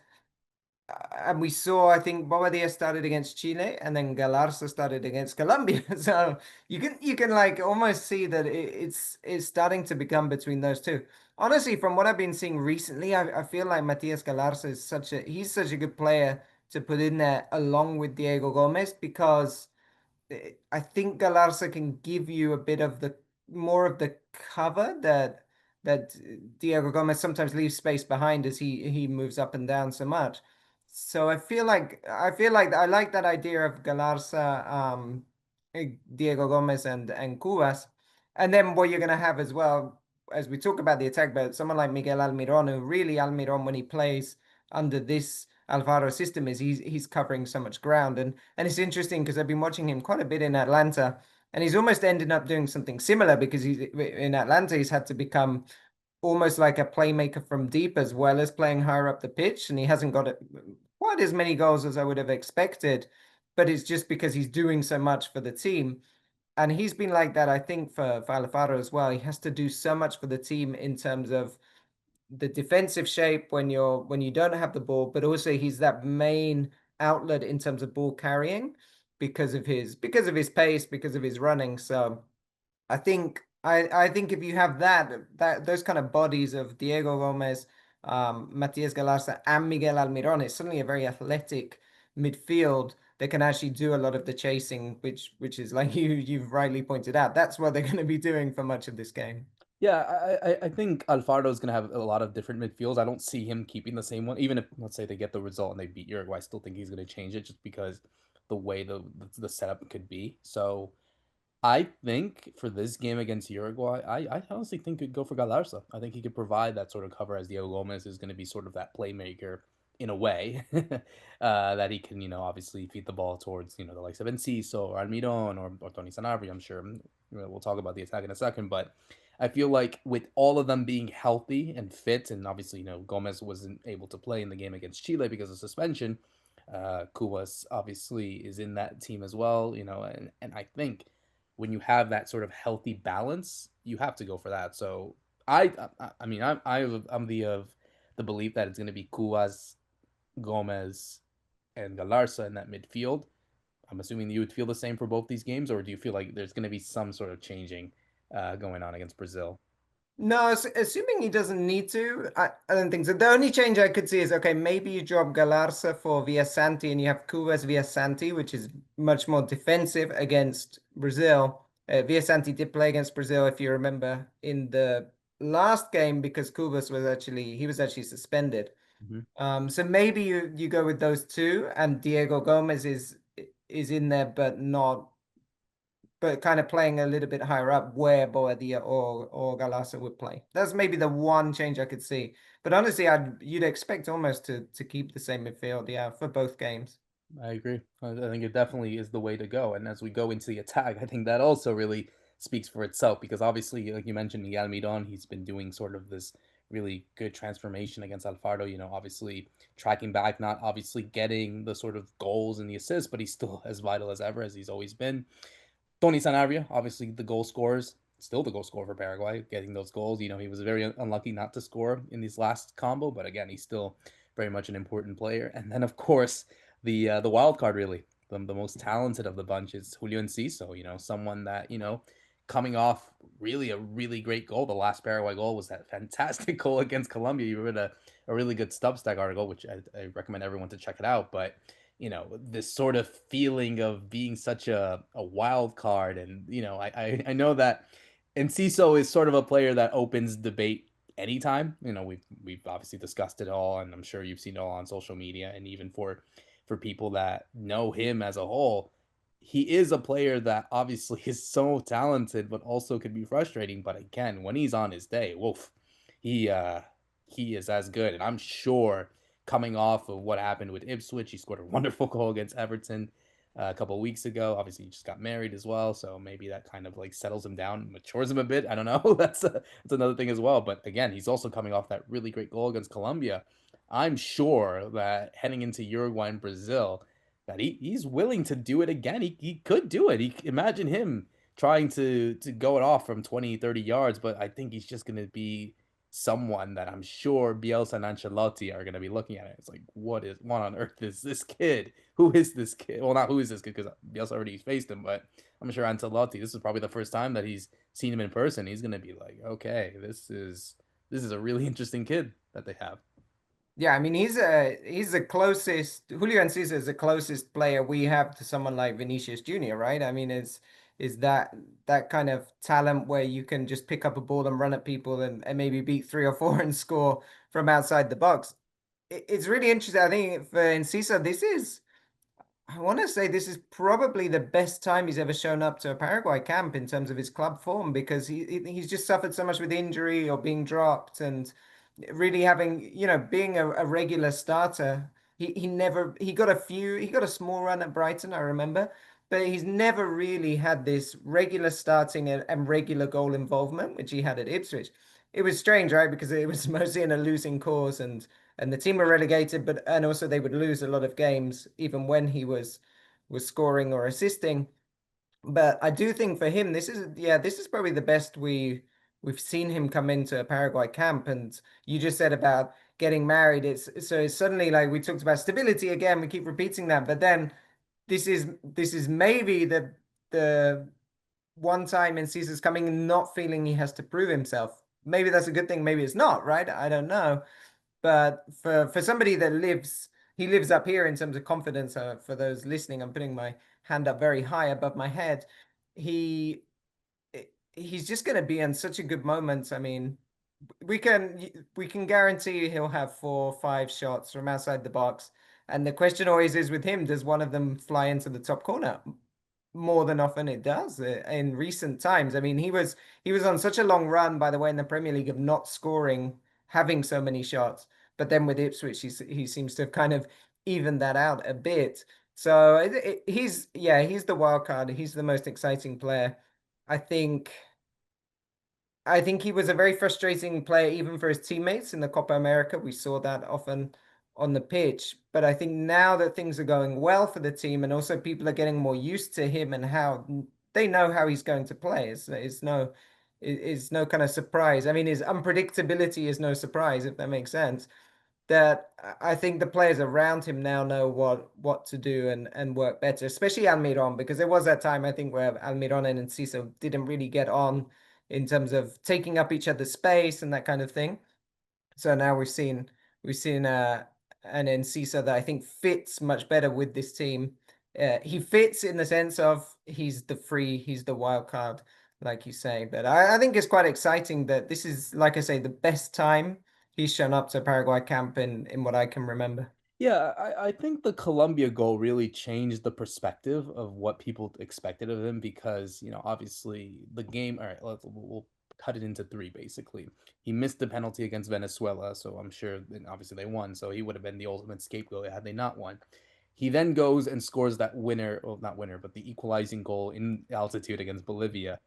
And we saw, I think Bobadilla started against Chile and then Galarza started against Colombia. So you can like almost see that it's starting to become between those two. Honestly, from what I've been seeing recently, I feel like Matias Galarza is he's such a good player to put in there along with Diego Gomez because I think Galarza can give you a bit of the more of the cover that Diego Gomez sometimes leaves space behind as he moves up and down so much. So I feel like I like that idea of Galarza, Diego Gomez and Cubas, and then what you're gonna have as well as we talk about the attack, but someone like Miguel Almiron, who really Almiron when he plays under this Alvaro system is he's covering so much ground and it's interesting because I've been watching him quite a bit in Atlanta and he's almost ended up doing something similar because he's in Atlanta he's had to become almost like a playmaker from deep as well as playing higher up the pitch and he hasn't got quite as many goals as I would have expected, but it's just because he's doing so much for the team. And he's been like that, I think, for Alfaro as well. He has to do so much for the team in terms of the defensive shape when you don't have the ball, but also he's that main outlet in terms of ball carrying because of his pace, because of his running. So I think if you have that those kind of bodies of Diego Gomez, Matias Galarza, and Miguel Almiron, it's suddenly a very athletic midfield that can actually do a lot of the chasing, which is like you've rightly pointed out. That's what they're going to be doing for much of this game. Yeah, I think Alfaro is gonna have a lot of different midfields. I don't see him keeping the same one, even if let's say they get the result and they beat Uruguay. I still think he's gonna change it just because the way the setup could be. So I think for this game against Uruguay, I honestly think could go for Galarza. I think he could provide that sort of cover as Diego Gomez is going to be sort of that playmaker in a way that he can, obviously feed the ball towards, the likes of Enciso or Almiron or Tony Sanabria, I'm sure. We'll talk about the attack in a second, but I feel like with all of them being healthy and fit, and obviously, Gomez wasn't able to play in the game against Chile because of suspension. Cubas obviously is in that team as well, and I think when you have that sort of healthy balance, you have to go for that. So I mean, I'm the of the belief that it's going to be Cubas, Gomez, and Galarza in that midfield. I'm assuming you would feel the same for both these games, or do you feel like there's going to be some sort of changing going on against Brazil? No, assuming he doesn't need to, I don't think so. The only change I could see is okay, maybe you drop Galarza for Villasanti and you have Cubas Villasanti, which is much more defensive against Brazil. Villasanti did play against Brazil, if you remember, in the last game because Cubas was actually suspended. Mm-hmm. So maybe you go with those two, and Diego Gomez is in there, but not but kind of playing a little bit higher up where Boadilla or Galasa would play. That's maybe the one change I could see. But honestly, you'd expect almost to keep the same midfield, yeah, for both games. I agree. I think it definitely is the way to go. And as we go into the attack, I think that also really speaks for itself because obviously, like you mentioned, Miguel Midon, he's been doing sort of this really good transformation against Alfaro. Obviously tracking back, not obviously getting the sort of goals and the assists, but he's still as vital as ever as he's always been. Tony Sanabria, obviously the goal scorers, still the goal scorer for Paraguay, getting those goals. He was very unlucky not to score in this last combo, but again, he's still very much an important player. And then, of course, the wild card, really, the most talented of the bunch is Julio Enciso. Someone that coming off really a really great goal. The last Paraguay goal was that fantastic goal against Colombia. You read a really good Substack article, which I recommend everyone to check it out. But this sort of feeling of being such a wild card. And, I know that Enciso is sort of a player that opens debate anytime. We've obviously discussed it all, and I'm sure you've seen it all on social media. And even for people that know him as a whole, he is a player that obviously is so talented, but also could be frustrating. But again, when he's on his day, woof, he he is as good. And I'm sure coming off of what happened with Ipswich. He scored a wonderful goal against Everton a couple of weeks ago. Obviously, he just got married as well, so maybe that kind of like settles him down, matures him a bit. I don't know. That's another thing as well. But again, he's also coming off that really great goal against Colombia. I'm sure that heading into Uruguay and Brazil, that he's willing to do it again. He could do it. Imagine him trying to go it off from 20, 30 yards, but I think he's just going to be someone that I'm sure Bielsa and Ancelotti are going to be looking at it. It's like, what on earth is this kid? Who is this kid? Well, not who is this kid because Bielsa already faced him, but I'm sure Ancelotti. This is probably the first time that he's seen him in person. He's going to be like, okay, this is a really interesting kid that they have. Yeah, I mean he's the closest Julio Enciso is the closest player we have to someone like Vinicius Jr., right? I mean, is that kind of talent where you can just pick up a ball and run at people and maybe beat three or four and score from outside the box. It's really interesting. I think for Enciso, I want to say this is probably the best time he's ever shown up to a Paraguay camp in terms of his club form because he's just suffered so much with injury or being dropped and really having, being a regular starter. He got he got a small run at Brighton, I remember, but he's never really had this regular starting and regular goal involvement, which he had at Ipswich. It was strange, right? Because it was mostly in a losing cause and the team were relegated, but and also they would lose a lot of games even when he was scoring or assisting. But I do think for him, this is probably the best we've seen him come into a Paraguay camp. And you just said about getting married. It's suddenly like we talked about stability again. We keep repeating that, but then this is maybe the one time in Caesar's coming and not feeling he has to prove himself. Maybe that's a good thing. Maybe it's not, right? I don't know. But for somebody that he lives up here in terms of confidence. For those listening, I'm putting my hand up very high above my head. He he's just going to be in such a good moment. I mean, we can guarantee he'll have 4 or 5 shots from outside the box. And the question always is with him, does one of them fly into the top corner? More than often it does in recent times. I mean, he was on such a long run, by the way, in the Premier League of not scoring, having so many shots. But then with Ipswich, he seems to have kind of evened that out a bit. So he's the wild card. He's the most exciting player. I think. I think he was a very frustrating player, even for his teammates in the Copa America. We saw that often on the pitch. But I think now that things are going well for the team, and also people are getting more used to him and how they know how he's going to play, it's no kind of surprise. I mean, his unpredictability is no surprise, if that makes sense. That I think the players around him now know what to do and work better, especially Almiron, because there was that time I think where Almiron and Enciso didn't really get on in terms of taking up each other's space and that kind of thing. So now we've seen an Enciso that I think fits much better with this team. He fits in the sense of he's the wild card, like you say. But I think it's quite exciting that this is, like I say, the best time he's shown up to Paraguay camp in what I can remember. Yeah, I think the Colombia goal really changed the perspective of what people expected of him because, obviously the game. All right, we'll cut it into three basically. He missed the penalty against Venezuela, so I'm sure, and obviously they won, so he would have been the ultimate scapegoat had they not won. He then goes and scores that winner, well, not winner, but the equalizing goal in altitude against Bolivia,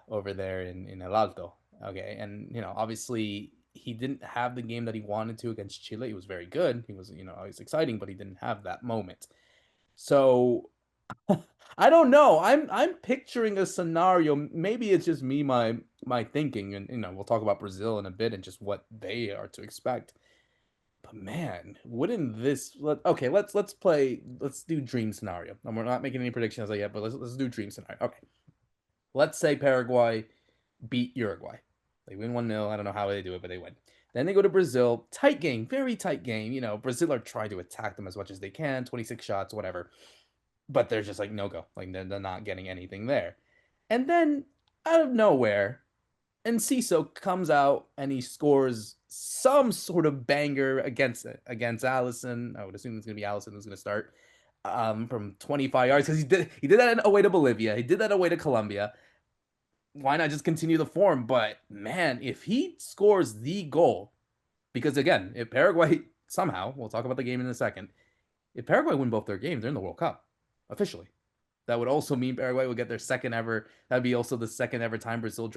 over there in El Alto. Okay, and obviously he didn't have the game that he wanted to against Chile. He was very good. He was, always exciting, but he didn't have that moment. So I don't know. I'm picturing a scenario. Maybe it's just me, my thinking, and we'll talk about Brazil in a bit and just what they are to expect. But man, wouldn't this okay, let's do dream scenario. And we're not making any predictions yet, but let's do dream scenario. Okay. Let's say Paraguay beat Uruguay. They win 1-0. I don't know how they do it, but they win. Then they go to Brazil. Tight game, very tight game. Brazil are trying to attack them as much as they can, 26 shots, whatever. But they're just like, no go. Like, they're not getting anything there. And then, out of nowhere, Enciso comes out and he scores some sort of banger against Allison. I would assume it's going to be Allison who's going to start, from 25 yards, because he did that away to Bolivia. He did that away to Colombia. Why not just continue the form? But man, if he scores the goal, because again, if Paraguay somehow, we'll talk about the game in a second, if Paraguay win both their games, they're in the World Cup officially. That would also mean Paraguay will get their second ever. That'd be also the second ever time Brazil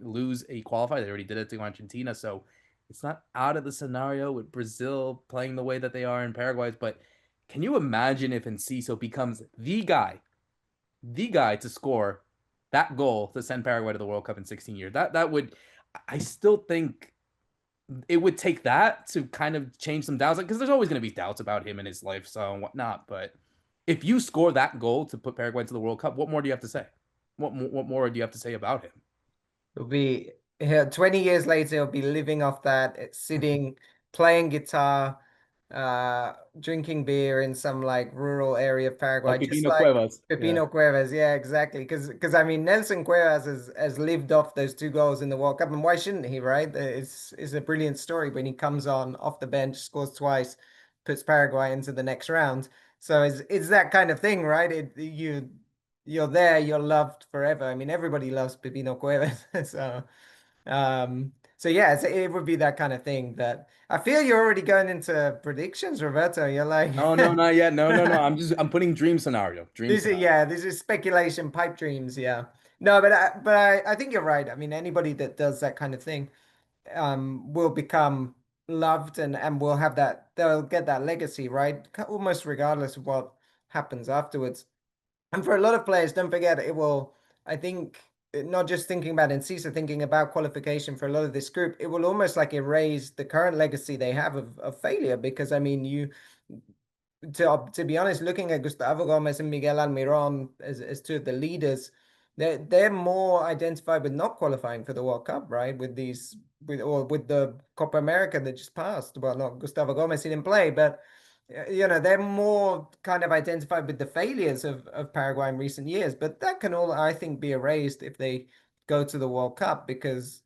lose a qualifier. They already did it to Argentina, so it's not out of the scenario with Brazil playing the way that they are in Paraguay. But can you imagine if Enciso becomes the guy to score that goal to send Paraguay to the World Cup in 16 years? That would, I still think it would take that to kind of change some doubts, because there's always going to be doubts about him and his lifestyle and whatnot. But if you score that goal to put Paraguay to the World Cup, what more do you have to say? What more do you have to say about him? It'll be, yeah, 20 years later, he'll be living off that, sitting, playing guitar, drinking beer in some like rural area of Like Paraguay, just Pipino like Cuevas. Yeah. Pepino Cuevas. Yeah, exactly. Because I mean, Nelson Cuevas has lived off those two goals in the World Cup, and why shouldn't he, right? It's a brilliant story when he comes on off the bench, scores twice, puts Paraguay into the next round. So it's that kind of thing, right? You're there, you're loved forever. I mean, everybody loves Pepino Cuevas. So yeah, it would be that kind of thing that I feel you're already going into predictions, Roberto. You're like, No, no, not yet. No, no, no. I'm putting dream scenario. Dream this is scenario. yeah, this is speculation, pipe dreams. Yeah, no, but I think you're right. I mean, anybody that does that kind of thing, will become loved and will have that. They'll get that legacy, right? Almost regardless of what happens afterwards. And for a lot of players, don't forget, it will, I think, not just thinking about Encisa, thinking about qualification for a lot of this group, it will almost like erase the current legacy they have of failure. Because, I mean, to be honest, looking at Gustavo Gomez and Miguel Almiron as two of the leaders, they're more identified with not qualifying for the World Cup, right? With the Copa America that just passed. Well, not Gustavo Gomez, he didn't play, but they're more kind of identified with the failures of Paraguay in recent years. But that can all, I think, be erased if they go to the World Cup, because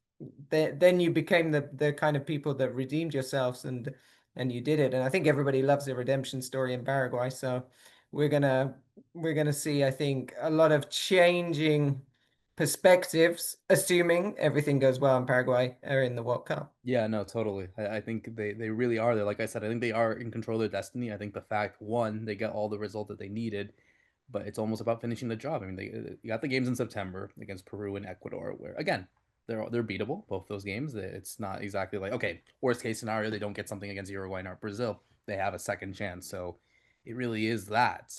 then you became the kind of people that redeemed yourselves and you did it. And I think everybody loves the redemption story in Paraguay. So we're gonna we're gonna see, I think, a lot of changing perspectives, assuming everything goes well in Paraguay or in the World Cup. Yeah, no, totally. I think they really are there. Like I said, I think they are in control of their destiny. I think the fact, one, they get all the result that they needed, but it's almost about finishing the job. I mean, they got the games in September against Peru and Ecuador, where again, they're beatable, both those games. It's not exactly like, okay, worst case scenario, they don't get something against Uruguay and Brazil. They have a second chance. So it really is that.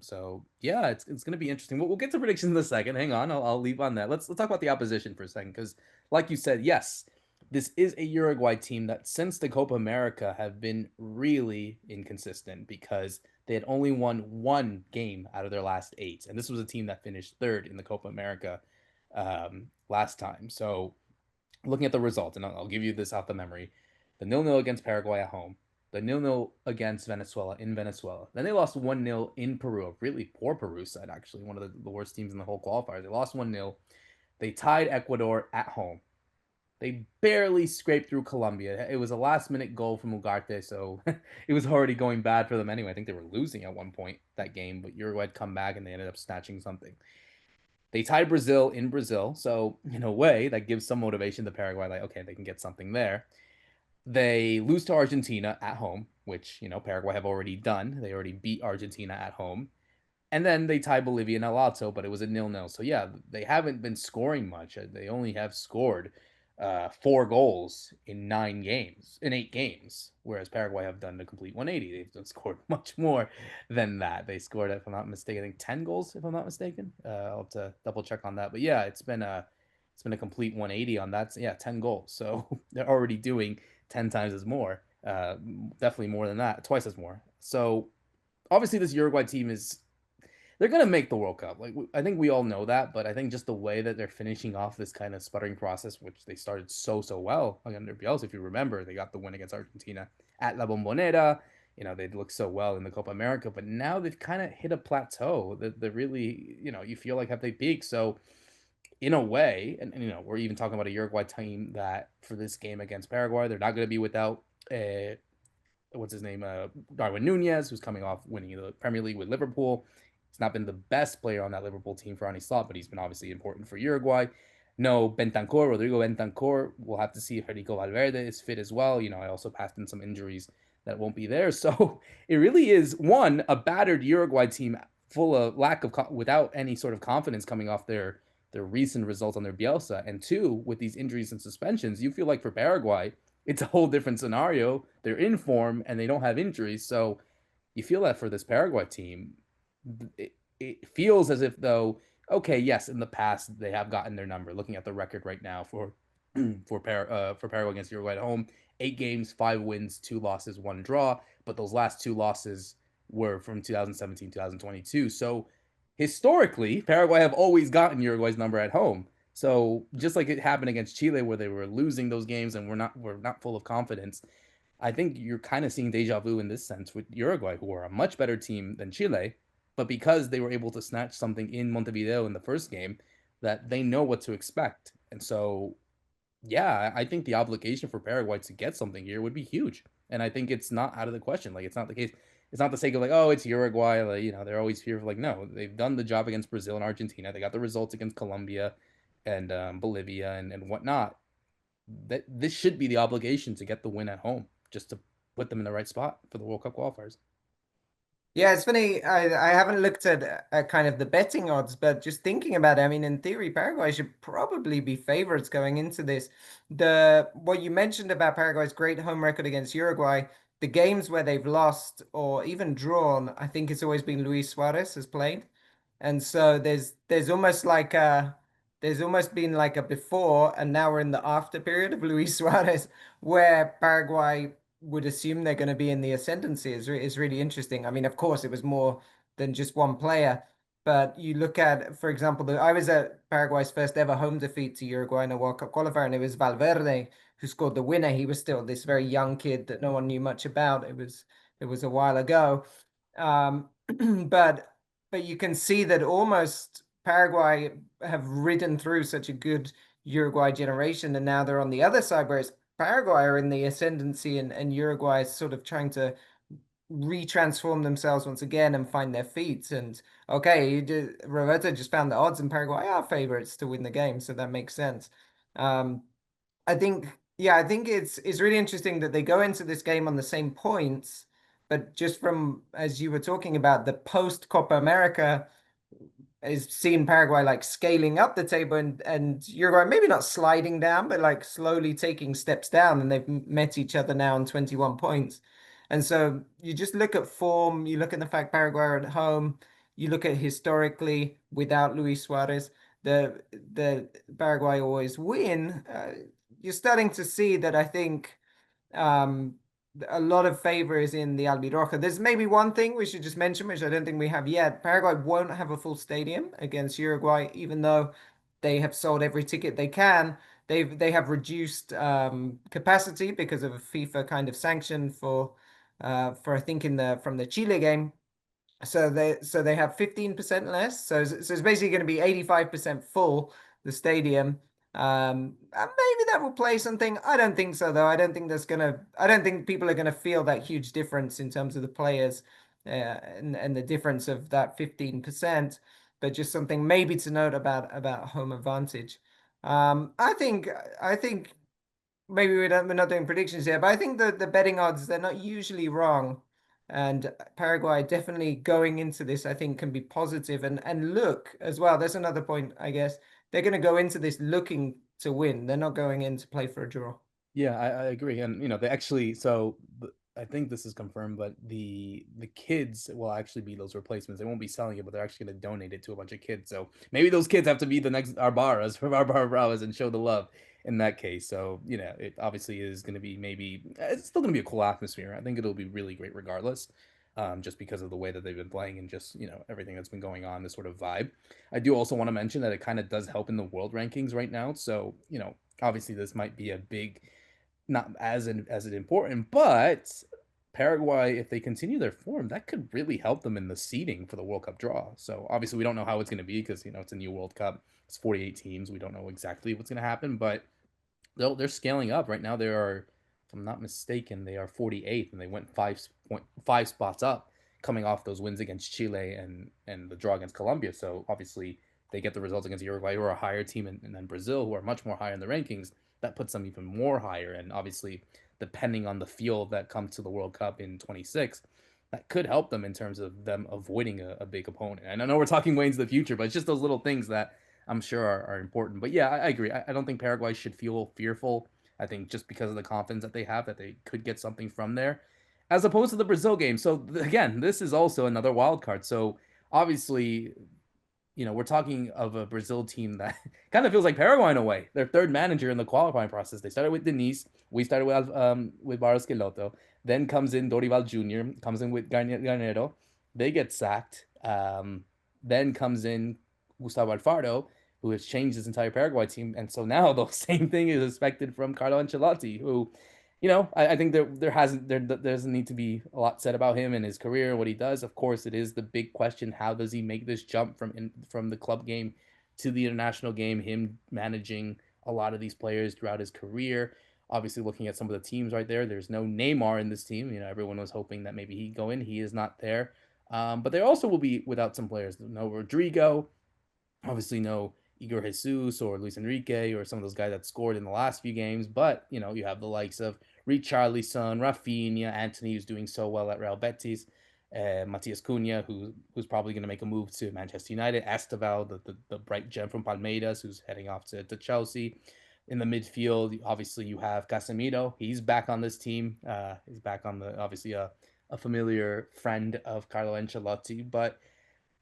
So yeah, it's going to be interesting. We'll get to predictions in a second. Hang on, I'll leave on that. Let's talk about the opposition for a second, because like you said, yes, this is a Uruguay team that since the Copa America have been really inconsistent, because they had only won one game out of their last eight, and this was a team that finished third in the Copa America, last time. So looking at the results, and I'll give you this off the memory: the 0-0 against Paraguay at home, the 0-0 against Venezuela in Venezuela. Then they lost 1-0 in Peru, a really poor Peru side, actually, one of the worst teams in the whole qualifiers. They lost 1-0. They tied Ecuador at home. They barely scraped through Colombia. It was a last minute goal from Ugarte, so it was already going bad for them anyway. I think they were losing at one point that game, but Uruguay had come back and they ended up snatching something. They tied Brazil in Brazil, so in a way that gives some motivation to Paraguay, like, okay, they can get something there. They lose to Argentina at home, which, Paraguay have already done. They already beat Argentina at home. And then they tie Bolivia and El Alto, but it was a 0-0. So yeah, they haven't been scoring much. They only have scored 4 goals in 9 games, in 8 games, whereas Paraguay have done the complete 180. They've done scored much more than that. They scored, if I'm not mistaken, I think 10 goals, if I'm not mistaken. I'll have to double check on that. But yeah, it's been a complete 180 on that. So yeah, 10 goals. So they're already doing 10 times as more. Definitely more than that, twice as more. So obviously this Uruguay team is they're gonna make the World Cup. Like I think we all know that, but I think just the way that they're finishing off this kind of sputtering process, which they started so well under Bielsa, if you remember, they got the win against Argentina at La Bombonera. They looked so well in the Copa America, but now they've kind of hit a plateau that they really, you feel like have they peaked. So in a way, and we're even talking about a Uruguay team that for this game against Paraguay, they're not going to be without what's his name, Darwin Nunez, who's coming off winning the Premier League with Liverpool. He's not been the best player on that Liverpool team for any slot, but he's been obviously important for Uruguay. No, Rodrigo Bentancur. We'll have to see if Federico Valverde is fit as well. I also passed in some injuries that won't be there. So it really is, one, a battered Uruguay team full of lack of, without any sort of confidence coming off their recent results on their Bielsa. And two, with these injuries and suspensions, you feel like for Paraguay, it's a whole different scenario. They're in form and they don't have injuries. So you feel that for this Paraguay team, it feels as if though, okay, yes, in the past they have gotten their number. Looking at the record right now for for Paraguay against Uruguay at home, 8 games, 5 wins, 2 losses, 1 draw. But those last 2 losses were from 2017, 2022. So historically, Paraguay have always gotten Uruguay's number at home. So just like it happened against Chile, where they were losing those games and we're not full of confidence, I think you're kind of seeing deja vu in this sense with Uruguay, who are a much better team than Chile, but because they were able to snatch something in Montevideo in the first game, that they know what to expect. And so, yeah, I think the obligation for Paraguay to get something here would be huge. And I think it's not out of the question. Like, it's not the case. It's not the sake of like, oh, it's Uruguay. Like, they're always here for like, no, they've done the job against Brazil and Argentina. They got the results against Colombia and Bolivia and whatnot. That this should be the obligation to get the win at home, just to put them in the right spot for the World Cup qualifiers. Yeah, it's funny. I haven't looked at kind of the betting odds, but just thinking about it, I mean, in theory, Paraguay should probably be favorites going into this. The what you mentioned about Paraguay's great home record against Uruguay, the games where they've lost or even drawn, I think it's always been Luis Suarez has played. And so there's almost like there's almost been like a before and now we're in the after period of Luis Suarez where Paraguay would assume they're going to be in the ascendancy is really interesting. I mean, of course, it was more than just one player, but you look at, for example, I was at Paraguay's first ever home defeat to Uruguay in a World Cup qualifier, and it was Valverde who scored the winner. He was still this very young kid that no one knew much about. It was a while ago, um, but you can see that almost Paraguay have ridden through such a good Uruguay generation, and now they're on the other side, whereas Paraguay are in the ascendancy and Uruguay is sort of trying to retransform themselves once again and find their feet. And okay, Roberto just found the odds, and Paraguay are favorites to win the game, so that makes sense. Um, I think, yeah, I think it's really interesting that they go into this game on the same points, but just from as you were talking about the post Copa America is seeing Paraguay like scaling up the table and Uruguay maybe not sliding down, but like slowly taking steps down, and they've met each other now on 21 points. And so you just look at form, you look at the fact Paraguay are at home, you look at historically without Luis Suarez, the Paraguay always win. You're starting to see that I think um, a lot of favor is in the Albiroja. There's maybe one thing we should just mention, which I don't think we have yet. Paraguay won't have a full stadium against Uruguay, even though they have sold every ticket they can. They have reduced capacity because of a FIFA kind of sanction for I think in the from the Chile game. So they have 15% less. So it's basically going to be 85% full, the stadium. And maybe that will play something. I don't think so, though. I don't think people are gonna feel that huge difference in terms of the players, and the difference of that 15%. But just something maybe to note about home advantage. I think maybe we're not doing predictions here, but I think the betting odds, they're not usually wrong. And Paraguay definitely going into this, I think, can be positive and look as well. That's another point, I guess. They're going to go into this looking to win. They're not going in to play for a draw. Yeah, I agree. And they actually I think this is confirmed, but the kids will actually be those replacements. They won't be selling it, but they're actually going to donate it to a bunch of kids. So maybe those kids have to be the next Arbaras from Arbara Bravas and show the love in that case. So, it obviously is going to be maybe it's still going to be a cool atmosphere. I think it'll be really great regardless. Just because of the way that they've been playing and just everything that's been going on, this sort of vibe. I do also want to mention that it kind of does help in the world rankings right now. So obviously this might be a big, not as important, but Paraguay, if they continue their form, that could really help them in the seeding for the World Cup draw. So obviously we don't know how it's going to be because it's a new World Cup. It's 48 teams. We don't know exactly what's going to happen, but they're scaling up right now. They are, if I'm not mistaken, they are 48th, and they went 5 spots up, coming off those wins against Chile and the draw against Colombia. So obviously they get the results against Uruguay, who are a higher team, and then Brazil, who are much more higher in the rankings. That puts them even more higher, and obviously depending on the field that comes to the World Cup in 26, that could help them in terms of them avoiding a big opponent. And I know we're talking way into the future, but it's just those little things that I'm sure are important. But yeah, I agree. I don't think Paraguay should feel fearful. I think just because of the confidence that they have, that they could get something from there, as opposed to the Brazil game. So again, this is also another wild card. So obviously, we're talking of a Brazil team that kind of feels like Paraguay in a way. Their third manager in the qualifying process. They started with Denise. We started with Barros Queloto. Then comes in Dorival Jr. Comes in with Garnero. They get sacked. Then comes in Gustavo Alfaro, who has changed his entire Paraguay team, and so now the same thing is expected from Carlo Ancelotti, who I think there doesn't need to be a lot said about him and his career and what he does. Of course, it is the big question: how does he make this jump from the club game to the international game? Him managing a lot of these players throughout his career. Obviously, looking at some of the teams right there, there's no Neymar in this team. Everyone was hoping that maybe he'd go in. He is not there. But they also will be without some players. No Rodrigo, obviously no Igor Jesus or Luis Enrique or some of those guys that scored in the last few games. But you have the likes of Richarlison, Rafinha, Anthony, who's doing so well at Real Betis, Matias Cunha, who's probably going to make a move to Manchester United, Esteval, the bright gem from Palmeiras, who's heading off to Chelsea. In the midfield, obviously you have Casemiro. He's back on this team. He's back on the obviously a familiar friend of Carlo Ancelotti, but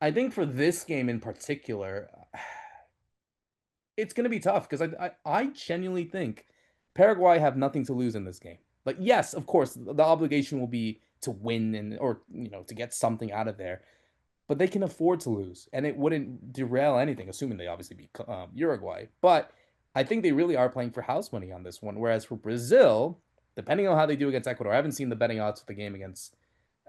I think for this game in particular, it's going to be tough because I genuinely think Paraguay have nothing to lose in this game. Like, yes, of course, the obligation will be to win and or to get something out of there, but they can afford to lose, and it wouldn't derail anything, assuming they obviously beat Uruguay. But I think they really are playing for house money on this one. Whereas for Brazil, depending on how they do against Ecuador, I haven't seen the betting odds for the game against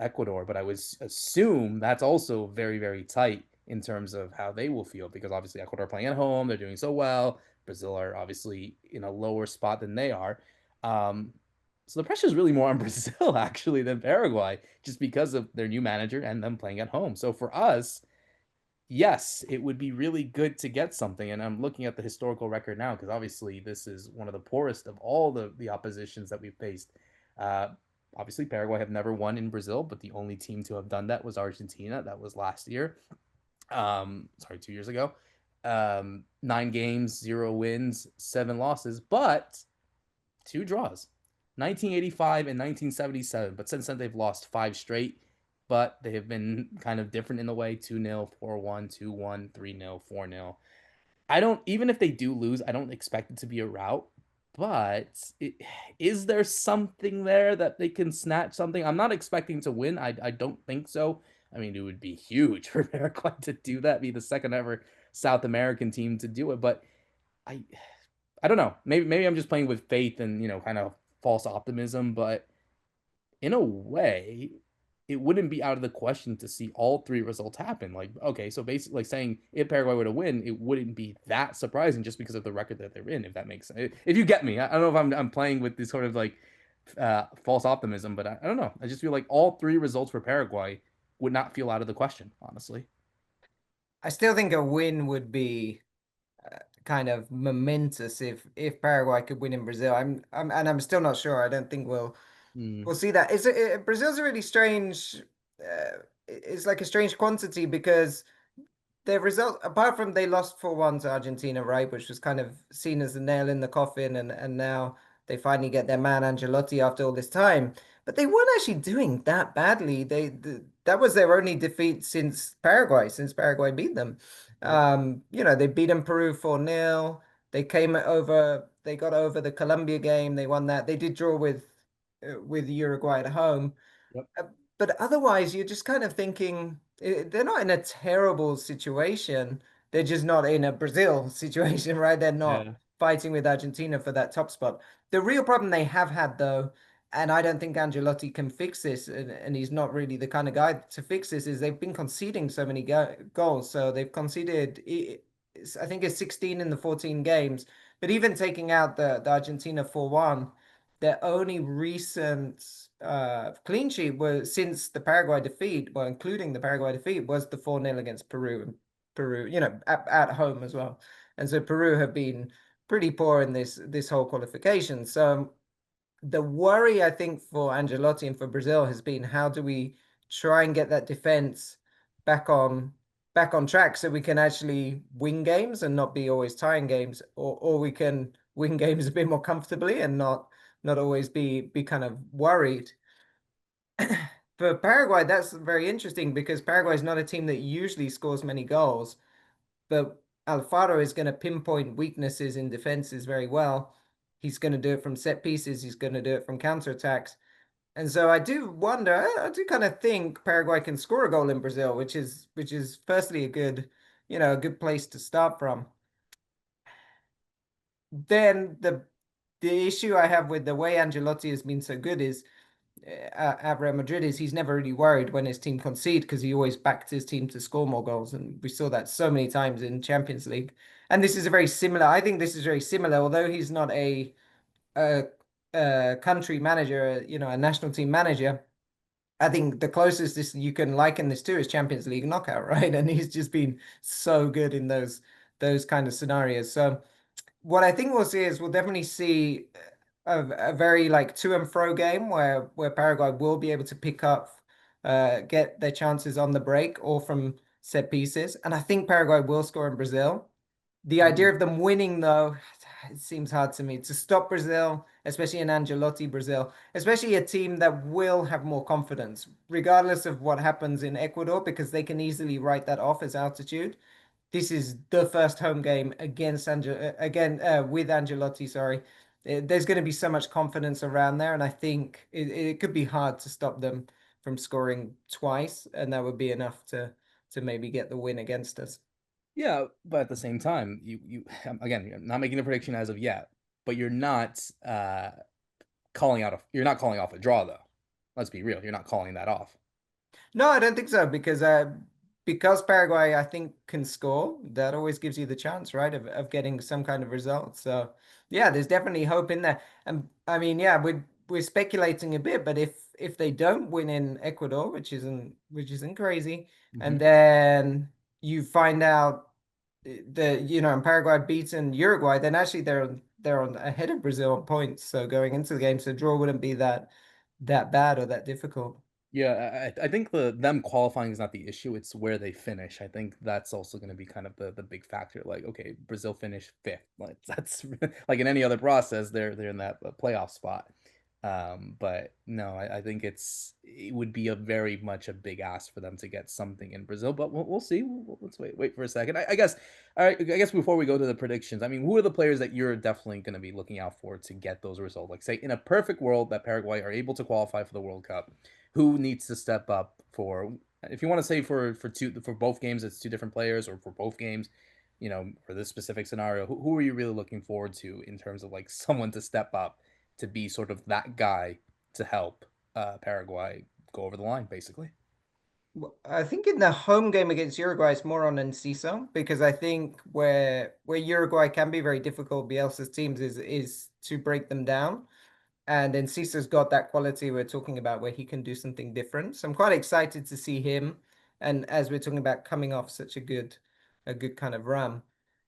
Ecuador, but I would assume that's also very, very tight in terms of how they will feel because obviously Ecuador are playing at home, they're doing so well. Brazil are obviously in a lower spot than they are. Um, so the pressure is really more on Brazil actually than Paraguay, just because of their new manager and them playing at home. So for us, yes, it would be really good to get something. And I'm looking at the historical record now because obviously this is one of the poorest of all the oppositions that we've faced. Uh, Obviously, Paraguay have never won in Brazil, but the only team to have done that was Argentina. That was last year. Sorry, 2 years ago. 9 games, 0 wins, 7 losses, but 2 draws. 1985 and 1977. But since then, they've lost 5 straight. But they have been kind of different in the way 2-0, 4-1, 2-1, 3-0, 4-0. I don't, even if they do lose, I don't expect it to be a rout. But is there something there that they can snatch something? I'm not expecting to win. I don't think so. I mean, it would be huge for Paraguay to do that, be the second ever South American team to do it. But I I don't know. Maybe I'm just playing with faith and kind of false optimism. But in a way, it wouldn't be out of the question to see all three results happen. Like, okay, so basically, like saying if Paraguay were to win, it wouldn't be that surprising just because of the record that they're in. If that makes sense, if you get me, I don't know if I'm playing with this sort of like false optimism, but I don't know. I just feel like all three results for Paraguay would not feel out of the question, honestly. I still think a win would be kind of momentous if Paraguay could win in Brazil. I'm still not sure. I don't think Mm, we'll see that. Brazil's a really strange. It's like a strange quantity because their result, apart from they lost 4-1 to Argentina, right, which was kind of seen as the nail in the coffin, and now they finally get their man Ancelotti after all this time. But they weren't actually doing that badly. That was their only defeat since Paraguay beat them. yep, They beat them Peru 4-0. They got over the Colombia game. They won that. They did draw with Uruguay at home. yep, Uh, But otherwise, you're just kind of thinking they're not in a terrible situation. They're just not in a Brazil situation, right? They're not yeah, fighting with Argentina for that top spot. The real problem they have had, though, and I don't think Angelotti can fix this, and he's not really the kind of guy to fix this, is they've been conceding so many goals. So they've conceded, I think it's 16 in the 14 games. But even taking out the Argentina 4-1, their only recent clean sheet was since the Paraguay defeat, well, including the Paraguay defeat, was the 4-0 against Peru. And Peru, at home as well. And so Peru have been pretty poor in this whole qualification. So the worry, I think, for Angelotti and for Brazil has been how do we try and get that defense back on back on track so we can actually win games and not be always tying games, or we can win games a bit more comfortably and not always be kind of worried. For Paraguay, that's very interesting because Paraguay is not a team that usually scores many goals, but Alfaro is going to pinpoint weaknesses in defenses very well. He's going to do it from set pieces. He's going to do it from counterattacks. And so I do wonder, I do kind of think Paraguay can score a goal in Brazil, which is firstly a good place to start from. Then the issue I have with the way Angelotti has been so good is at Real Madrid is he's never really worried when his team concede because he always backed his team to score more goals, and we saw that so many times in Champions League. And this is a very similar. I think this is very similar, although he's not a, a country manager, a national team manager. I think the closest this you can liken this to is Champions League knockout, right? And he's just been so good in those kind of scenarios. So what I think we'll see is we'll definitely see a very like to and fro game where Paraguay will be able to pick up, get their chances on the break or from set pieces, and I think Paraguay will score in Brazil. The idea mm, of them winning, though, it seems hard to me to stop Brazil, especially in Angelotti Brazil, especially a team that will have more confidence, regardless of what happens in Ecuador, because they can easily write that off as altitude. This is the first home game with Angelotti. Sorry, there's going to be so much confidence around there, and I think it could be hard to stop them from scoring twice, and that would be enough to maybe get the win against us. yeah. But at the same time, you again, you're not making a prediction as of yet, but you're not calling off a draw though. Let's be real, you're not calling that off. No, I don't think so because Paraguay I think can score. That always gives you the chance, right, of getting some kind of result. So yeah, there's definitely hope in there. And I mean, yeah, we're speculating a bit, but if they don't win in Ecuador, which isn't crazy, Hmm. and then you find out and Paraguay beaten Uruguay, then actually they're on ahead of Brazil on points. So going into the game, so draw wouldn't be that bad or that difficult. Yeah, I think them qualifying is not the issue. It's where they finish. I think that's also going to be kind of the big factor. Like, okay, Brazil finished fifth. Like that's like in any other process, they're in that playoff spot. But no, I think it would be a very much a big ask for them to get something in Brazil. But we'll see. Let's wait for a second. I guess. All right. I guess before we go to the predictions, I mean, who are the players that you're definitely going to be looking out for to get those results? Like, say, in a perfect world that Paraguay are able to qualify for the World Cup, who needs to step up for? If you want to say for both games, it's two different players, or for both games, for this specific scenario, who are you really looking forward to in terms of like someone to step up to be sort of that guy to help Paraguay go over the line, basically. I think in the home game against Uruguay, it's more on Enciso because I think where Uruguay can be very difficult, Bielsa's teams is to break them down. And then Cisa's got that quality we're talking about where he can do something different. So I'm quite excited to see him. And as we're talking about coming off such a good kind of run.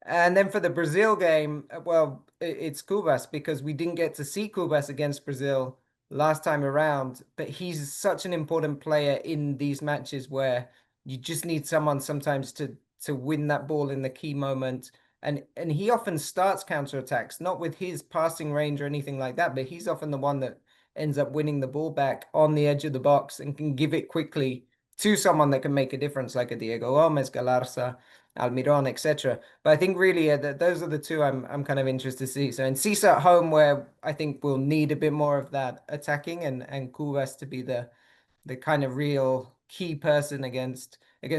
And then for the Brazil game, well, it's Cubas because we didn't get to see Cubas against Brazil last time around, but he's such an important player in these matches where you just need someone sometimes to win that ball in the key moment. And he often starts counterattacks, not with his passing range or anything like that, but he's often the one that ends up winning the ball back on the edge of the box and can give it quickly to someone that can make a difference, like a Diego Gomez, Galarza, Almiron, etc. But I think really those are the two I'm kind of interested to see. So in Cisa at home, where I think we'll need a bit more of that attacking, and Cubas to be the kind of real key person against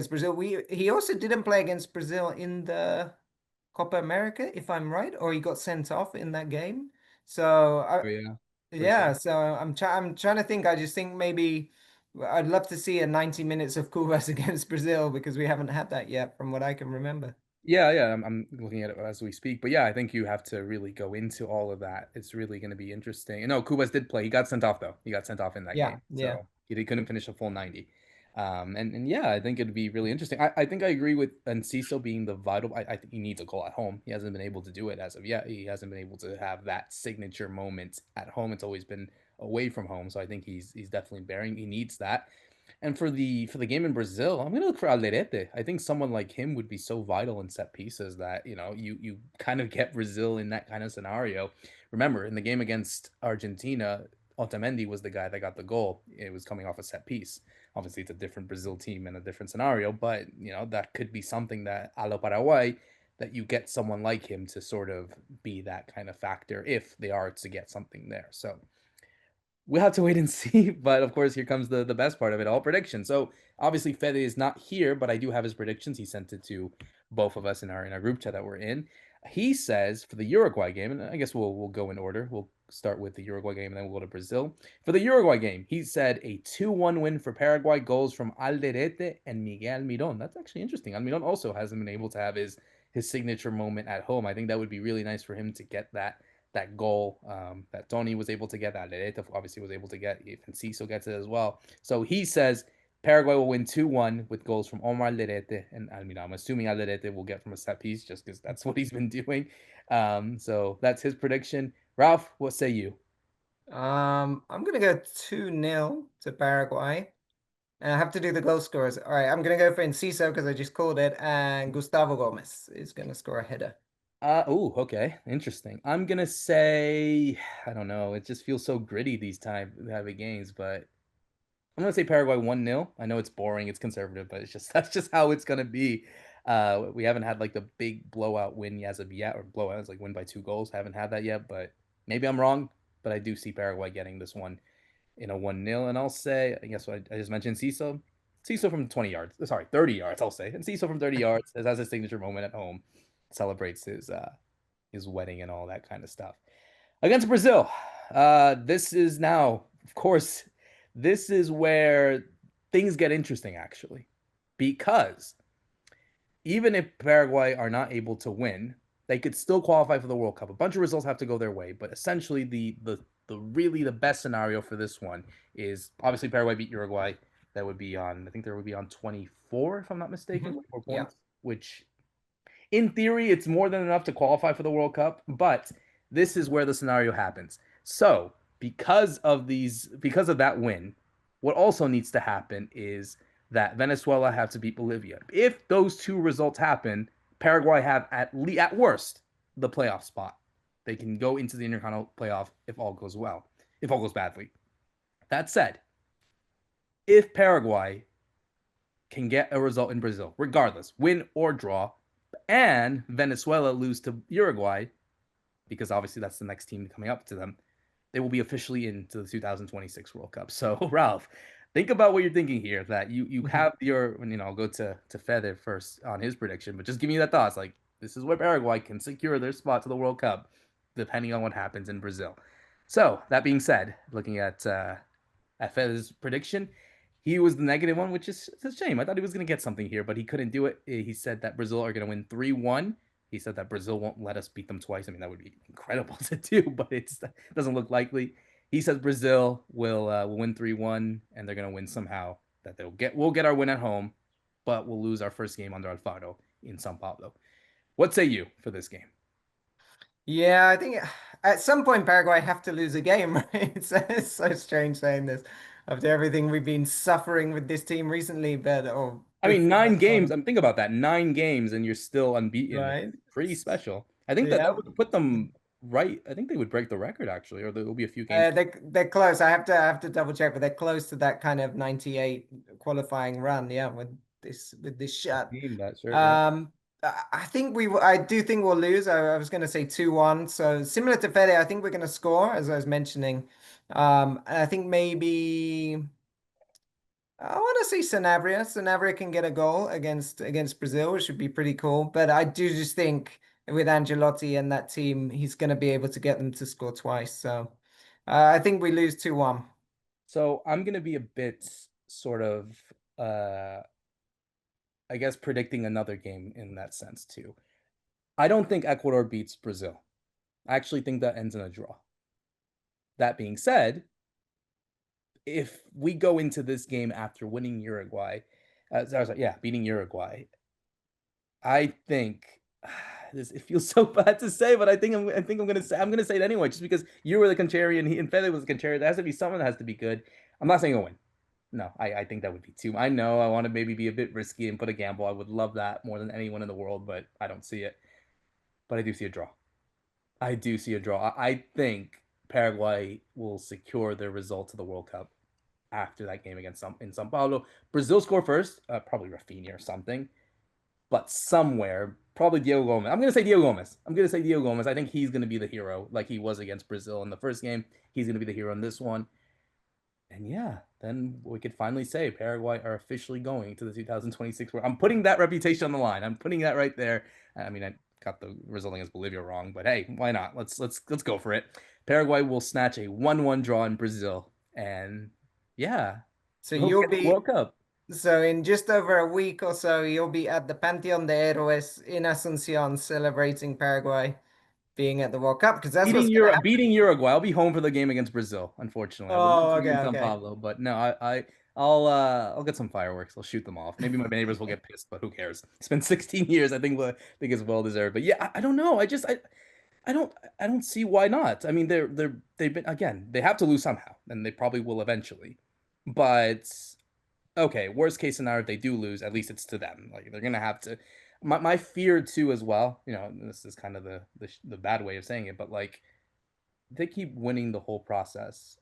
Brazil. He also didn't play against Brazil in the Copa America, if I'm right, or he got sent off in that game. So Oh, yeah, for yeah, sure. so I'm trying to think. I just think maybe I'd love to see a 90 minutes of Cubas against Brazil because we haven't had that yet, from what I can remember. Yeah, yeah, I'm looking at it as we speak. But yeah, I think you have to really go into all of that. It's really going to be interesting. No, Cubas did play. He got sent off though. He got sent off in that Yeah, game, yeah. so he couldn't finish a full 90. And yeah, I think it'd be really interesting. I think I agree with Enciso being the vital. I think he needs a goal at home. He hasn't been able to do it as of yet. He hasn't been able to have that signature moment at home. It's always been away from home. So I think he's definitely bearing. He needs that. And for the game in Brazil, I'm gonna look for Alderete. I think someone like him would be so vital in set pieces that you kind of get Brazil in that kind of scenario. Remember, in the game against Argentina, Otamendi was the guy that got the goal. It was coming off a set piece. Obviously, it's a different Brazil team and a different scenario, but that could be something that a lo Paraguay that you get someone like him to sort of be that kind of factor if they are to get something there. So we'll have to wait and see. But of course, here comes the best part of it all, prediction. So obviously Fede is not here, but I do have his predictions. He sent it to both of us in our group chat that we're in. He says for the Uruguay game, and I guess we'll go in order. We'll start with the Uruguay game and then we'll go to Brazil. For the Uruguay game, he said a 2-1 win for Paraguay, goals from Alderete and Miguel Miron. That's actually interesting. Almiron also hasn't been able to have his signature moment at home. I think that would be really nice for him to get that goal that Tony was able to get, that Lereta obviously was able to get, even Ciso gets it as well. So he says Paraguay will win 2-1 with goals from Omar Lerete and Almira. I'm assuming Lerete will get from a set piece just because that's what he's been doing. So that's his prediction. Ralph, what say you? I'm gonna go 2-0 to Paraguay. And I have to do the goal scorers. All right, I'm gonna go for Enciso because I just called it, and Gustavo Gomez is gonna score a header. Oh, okay. Interesting. I'm gonna say I don't know. It just feels so gritty these type of games, but I'm gonna say Paraguay 1-0. I know it's boring, it's conservative, but it's just that's just how it's gonna be. We haven't had like the big blowout win as of yet, or blowout is like win by 2 goals. Haven't had that yet, but maybe I'm wrong. But I do see Paraguay getting this one in a 1-0. And I'll say, I guess what I just mentioned, Ciso. Ciso from 20 yards. Sorry, 30 yards, I'll say. And Ciso from 30 yards has his signature moment at home, celebrates his wedding and all that kind of stuff. Against Brazil, this is now, of course, this is where things get interesting, actually, because even if Paraguay are not able to win, they could still qualify for the World Cup. A bunch of results have to go their way, but essentially the really the best scenario for this one is obviously Paraguay beat Uruguay. That would be on, I think there would be on 24, if I'm not mistaken, Mhm. 24 Yeah. points, which in theory, it's more than enough to qualify for the World Cup, but this is where the scenario happens. So, because of that win, what also needs to happen is that Venezuela have to beat Bolivia. If those two results happen, Paraguay have at worst the playoff spot. They can go into the Intercontinental playoff if all goes well, if all goes badly. That said, if Paraguay can get a result in Brazil, regardless, win or draw, and Venezuela lose to Uruguay, because obviously that's the next team coming up to them, they will be officially into the 2026 World Cup. So, Ralph, think about what you're thinking here. That you Mhm. have I'll go to Feather first on his prediction, but just give me that thoughts. Like, this is where Paraguay can secure their spot to the World Cup, depending on what happens in Brazil. So, that being said, looking at Feather's prediction, He was the negative one, which is it's a shame. I thought he was going to get something here, but he couldn't do it. He said that Brazil are going to win 3-1. He said that Brazil won't let us beat them twice. I mean, that would be incredible to do, but it doesn't look likely. He says Brazil will win 3-1, and they're going to win somehow. That we'll get our win at home, but we'll lose our first game under Alfaro in São Paulo. What say you for this game? Yeah, I think at some point Paraguay have to lose a game, right? It's so strange saying this after everything we've been suffering with this team recently, but or I mean, before nine as games. well, I'm thinking about that. 9 games, and you're still unbeaten. right? Pretty special. I think that Yeah. would put them right. I think they would break the record actually, or there will be a few games. They're close. I have to double check, but they're close to that kind of 98 qualifying run. Yeah, with this shot. Team that shirt, yeah. Um, I do think we'll lose. I was going to say 2-1. So similar to Fede, I think we're going to score, as I was mentioning. And I think maybe I want to see Sanabria. Sanabria can get a goal against Brazil, which would be pretty cool. But I do just think with Angelotti and that team, he's going to be able to get them to score twice. So I think we lose 2-1. So I'm gonna be a bit sort of, I guess, predicting another game in that sense too. I don't think Ecuador beats Brazil. I actually think that ends in a draw. That being said, if we go into this game after winning Uruguay, sorry, yeah, beating Uruguay, I think this it feels so bad to say, but I think I'm gonna say it anyway, just because you were the contrarian, he and Fede was the contrarian. There has to be someone that has to be good. I'm not saying a win. No, I think that would be too. I know I want to maybe be a bit risky and put a gamble. I would love that more than anyone in the world, but I don't see it. But I do see a draw. I do see a draw. I think Paraguay will secure their result to the World Cup after that game against in São Paulo. Brazil score first, probably Rafinha or something, but somewhere, probably Diego Gomez. I'm gonna say Diego Gomez. I'm gonna say Diego Gomez. I think he's gonna be the hero, like he was against Brazil in the first game. He's gonna be the hero in this one. And yeah, then we could finally say Paraguay are officially going to the 2026 World. I'm putting that reputation on the line. I'm putting that right there. I mean, I got the result against Bolivia wrong, but hey, why not? Let's go for it. Paraguay will snatch a 1-1 draw in Brazil, and yeah, So we'll you'll get the be World Cup. so in just over a week or so, you'll be at the Panteón de Héroes in Asunción celebrating Paraguay being at the World Cup because that's what's going to happen. Beating Uruguay. I'll be home for the game against Brazil. Unfortunately, I would love Oh, to be okay, in São okay. Paulo, but no, I'll get some fireworks. I'll shoot them off. Maybe my neighbors will get pissed, but who cares? It's been 16 years. I think it's well deserved. But yeah, I don't know. I don't see why not. I mean, they've been again. They have to lose somehow, and they probably will eventually. But okay, worst case scenario, if they do lose, at least it's to them. Like they're gonna have to. My fear too, as well. This is kind of the bad way of saying it, but like they keep winning the whole process.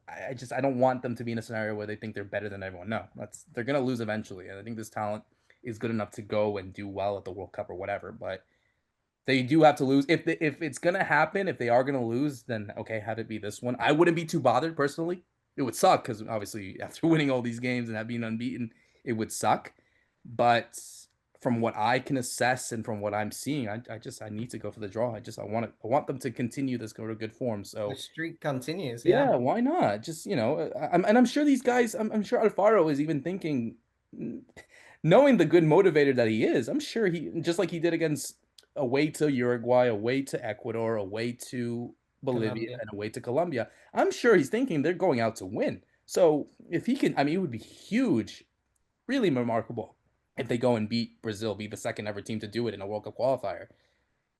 I don't want them to be in a scenario where they think they're better than everyone. No, they're gonna lose eventually, and I think this talent is good enough to go and do well at the World Cup or whatever. But they do have to lose. If it's gonna happen, if they are gonna lose, then okay, have it be this one. I wouldn't be too bothered personally. It would suck because obviously after winning all these games and being unbeaten, it would suck. But from what I can assess and from what I'm seeing, I need to go for the draw. I want them to continue this go to good form. The So streak continues, yeah. yeah, why not? Just I'm sure these guys. I'm sure Alfaro is even thinking, knowing the good motivator that he is. I'm sure he just like he did against away to Uruguay, away to Ecuador, away to Bolivia, Colombia. and away to Colombia. I'm sure he's thinking they're going out to win. So if he can, I mean, it would be huge, really remarkable if they go and beat Brazil, be the second ever team to do it in a World Cup qualifier.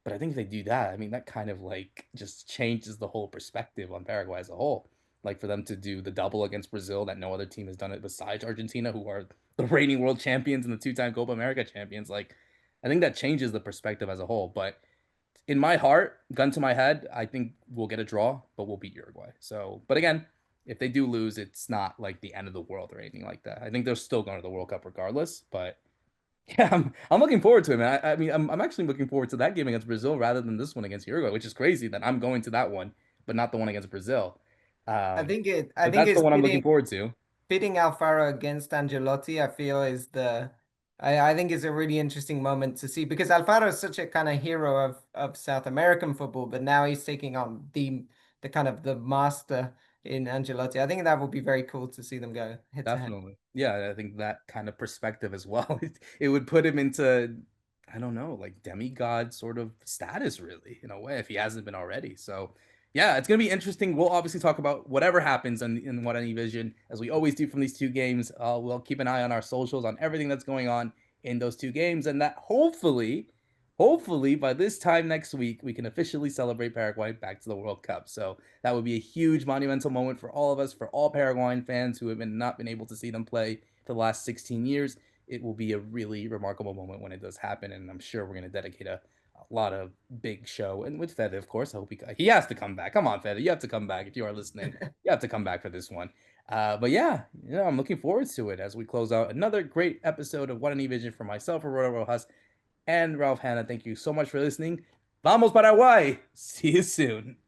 But I think if they do that, I mean, that kind of like just changes the whole perspective on Paraguay as a whole. Like for them to do the double against Brazil that no other team has done it besides Argentina, who are the reigning world champions and the two-time Copa America champions. Like, I think that changes the perspective as a whole. But in my heart, gun to my head, I think we'll get a draw, but we'll beat Uruguay. So, but again, if they do lose, it's not like the end of the world or anything like that. I think they're still going to the World Cup regardless. But yeah, I'm looking forward to it, man. I mean, I'm actually looking forward to that game against Brazil rather than this one against Uruguay, which is crazy that I'm going to that one, but not the one against Brazil. I Um, think it I but think that's the it's one I'm looking fitting forward to. fitting Alfaro against Angelotti, I feel is I think is a really interesting moment to see because Alfaro is such a kind of hero of South American football, but now he's taking on the kind of the master in Angelotti. I think that would be very cool to see them go head to head. Definitely. Yeah, I think that kind of perspective as well. It would put him into, I don't know, like demigod sort of status, really, in a way, if he hasn't been already. So, yeah, it's going to be interesting. We'll obviously talk about whatever happens in Guarani Vision, as we always do from these two games. We'll keep an eye on our socials, on everything that's going on in those two games, and that hopefully by this time next week, we can officially celebrate Paraguay back to the World Cup. So, that would be a huge monumental moment for all of us, for all Paraguayan fans who have not been able to see them play for the last 16 years. It will be a really remarkable moment when it does happen, and I'm sure we're going to dedicate a lot of big show. And with Fede, of course, I hope he has to come back. Come on, Fede, you have to come back if you are listening. You have to come back for this one. But yeah, I'm looking forward to it as we close out another great episode of Guarani Vision for myself, Roberto Rojas, and Ralph Hanna. Thank you so much for listening. Vamos Paraguay! See you soon.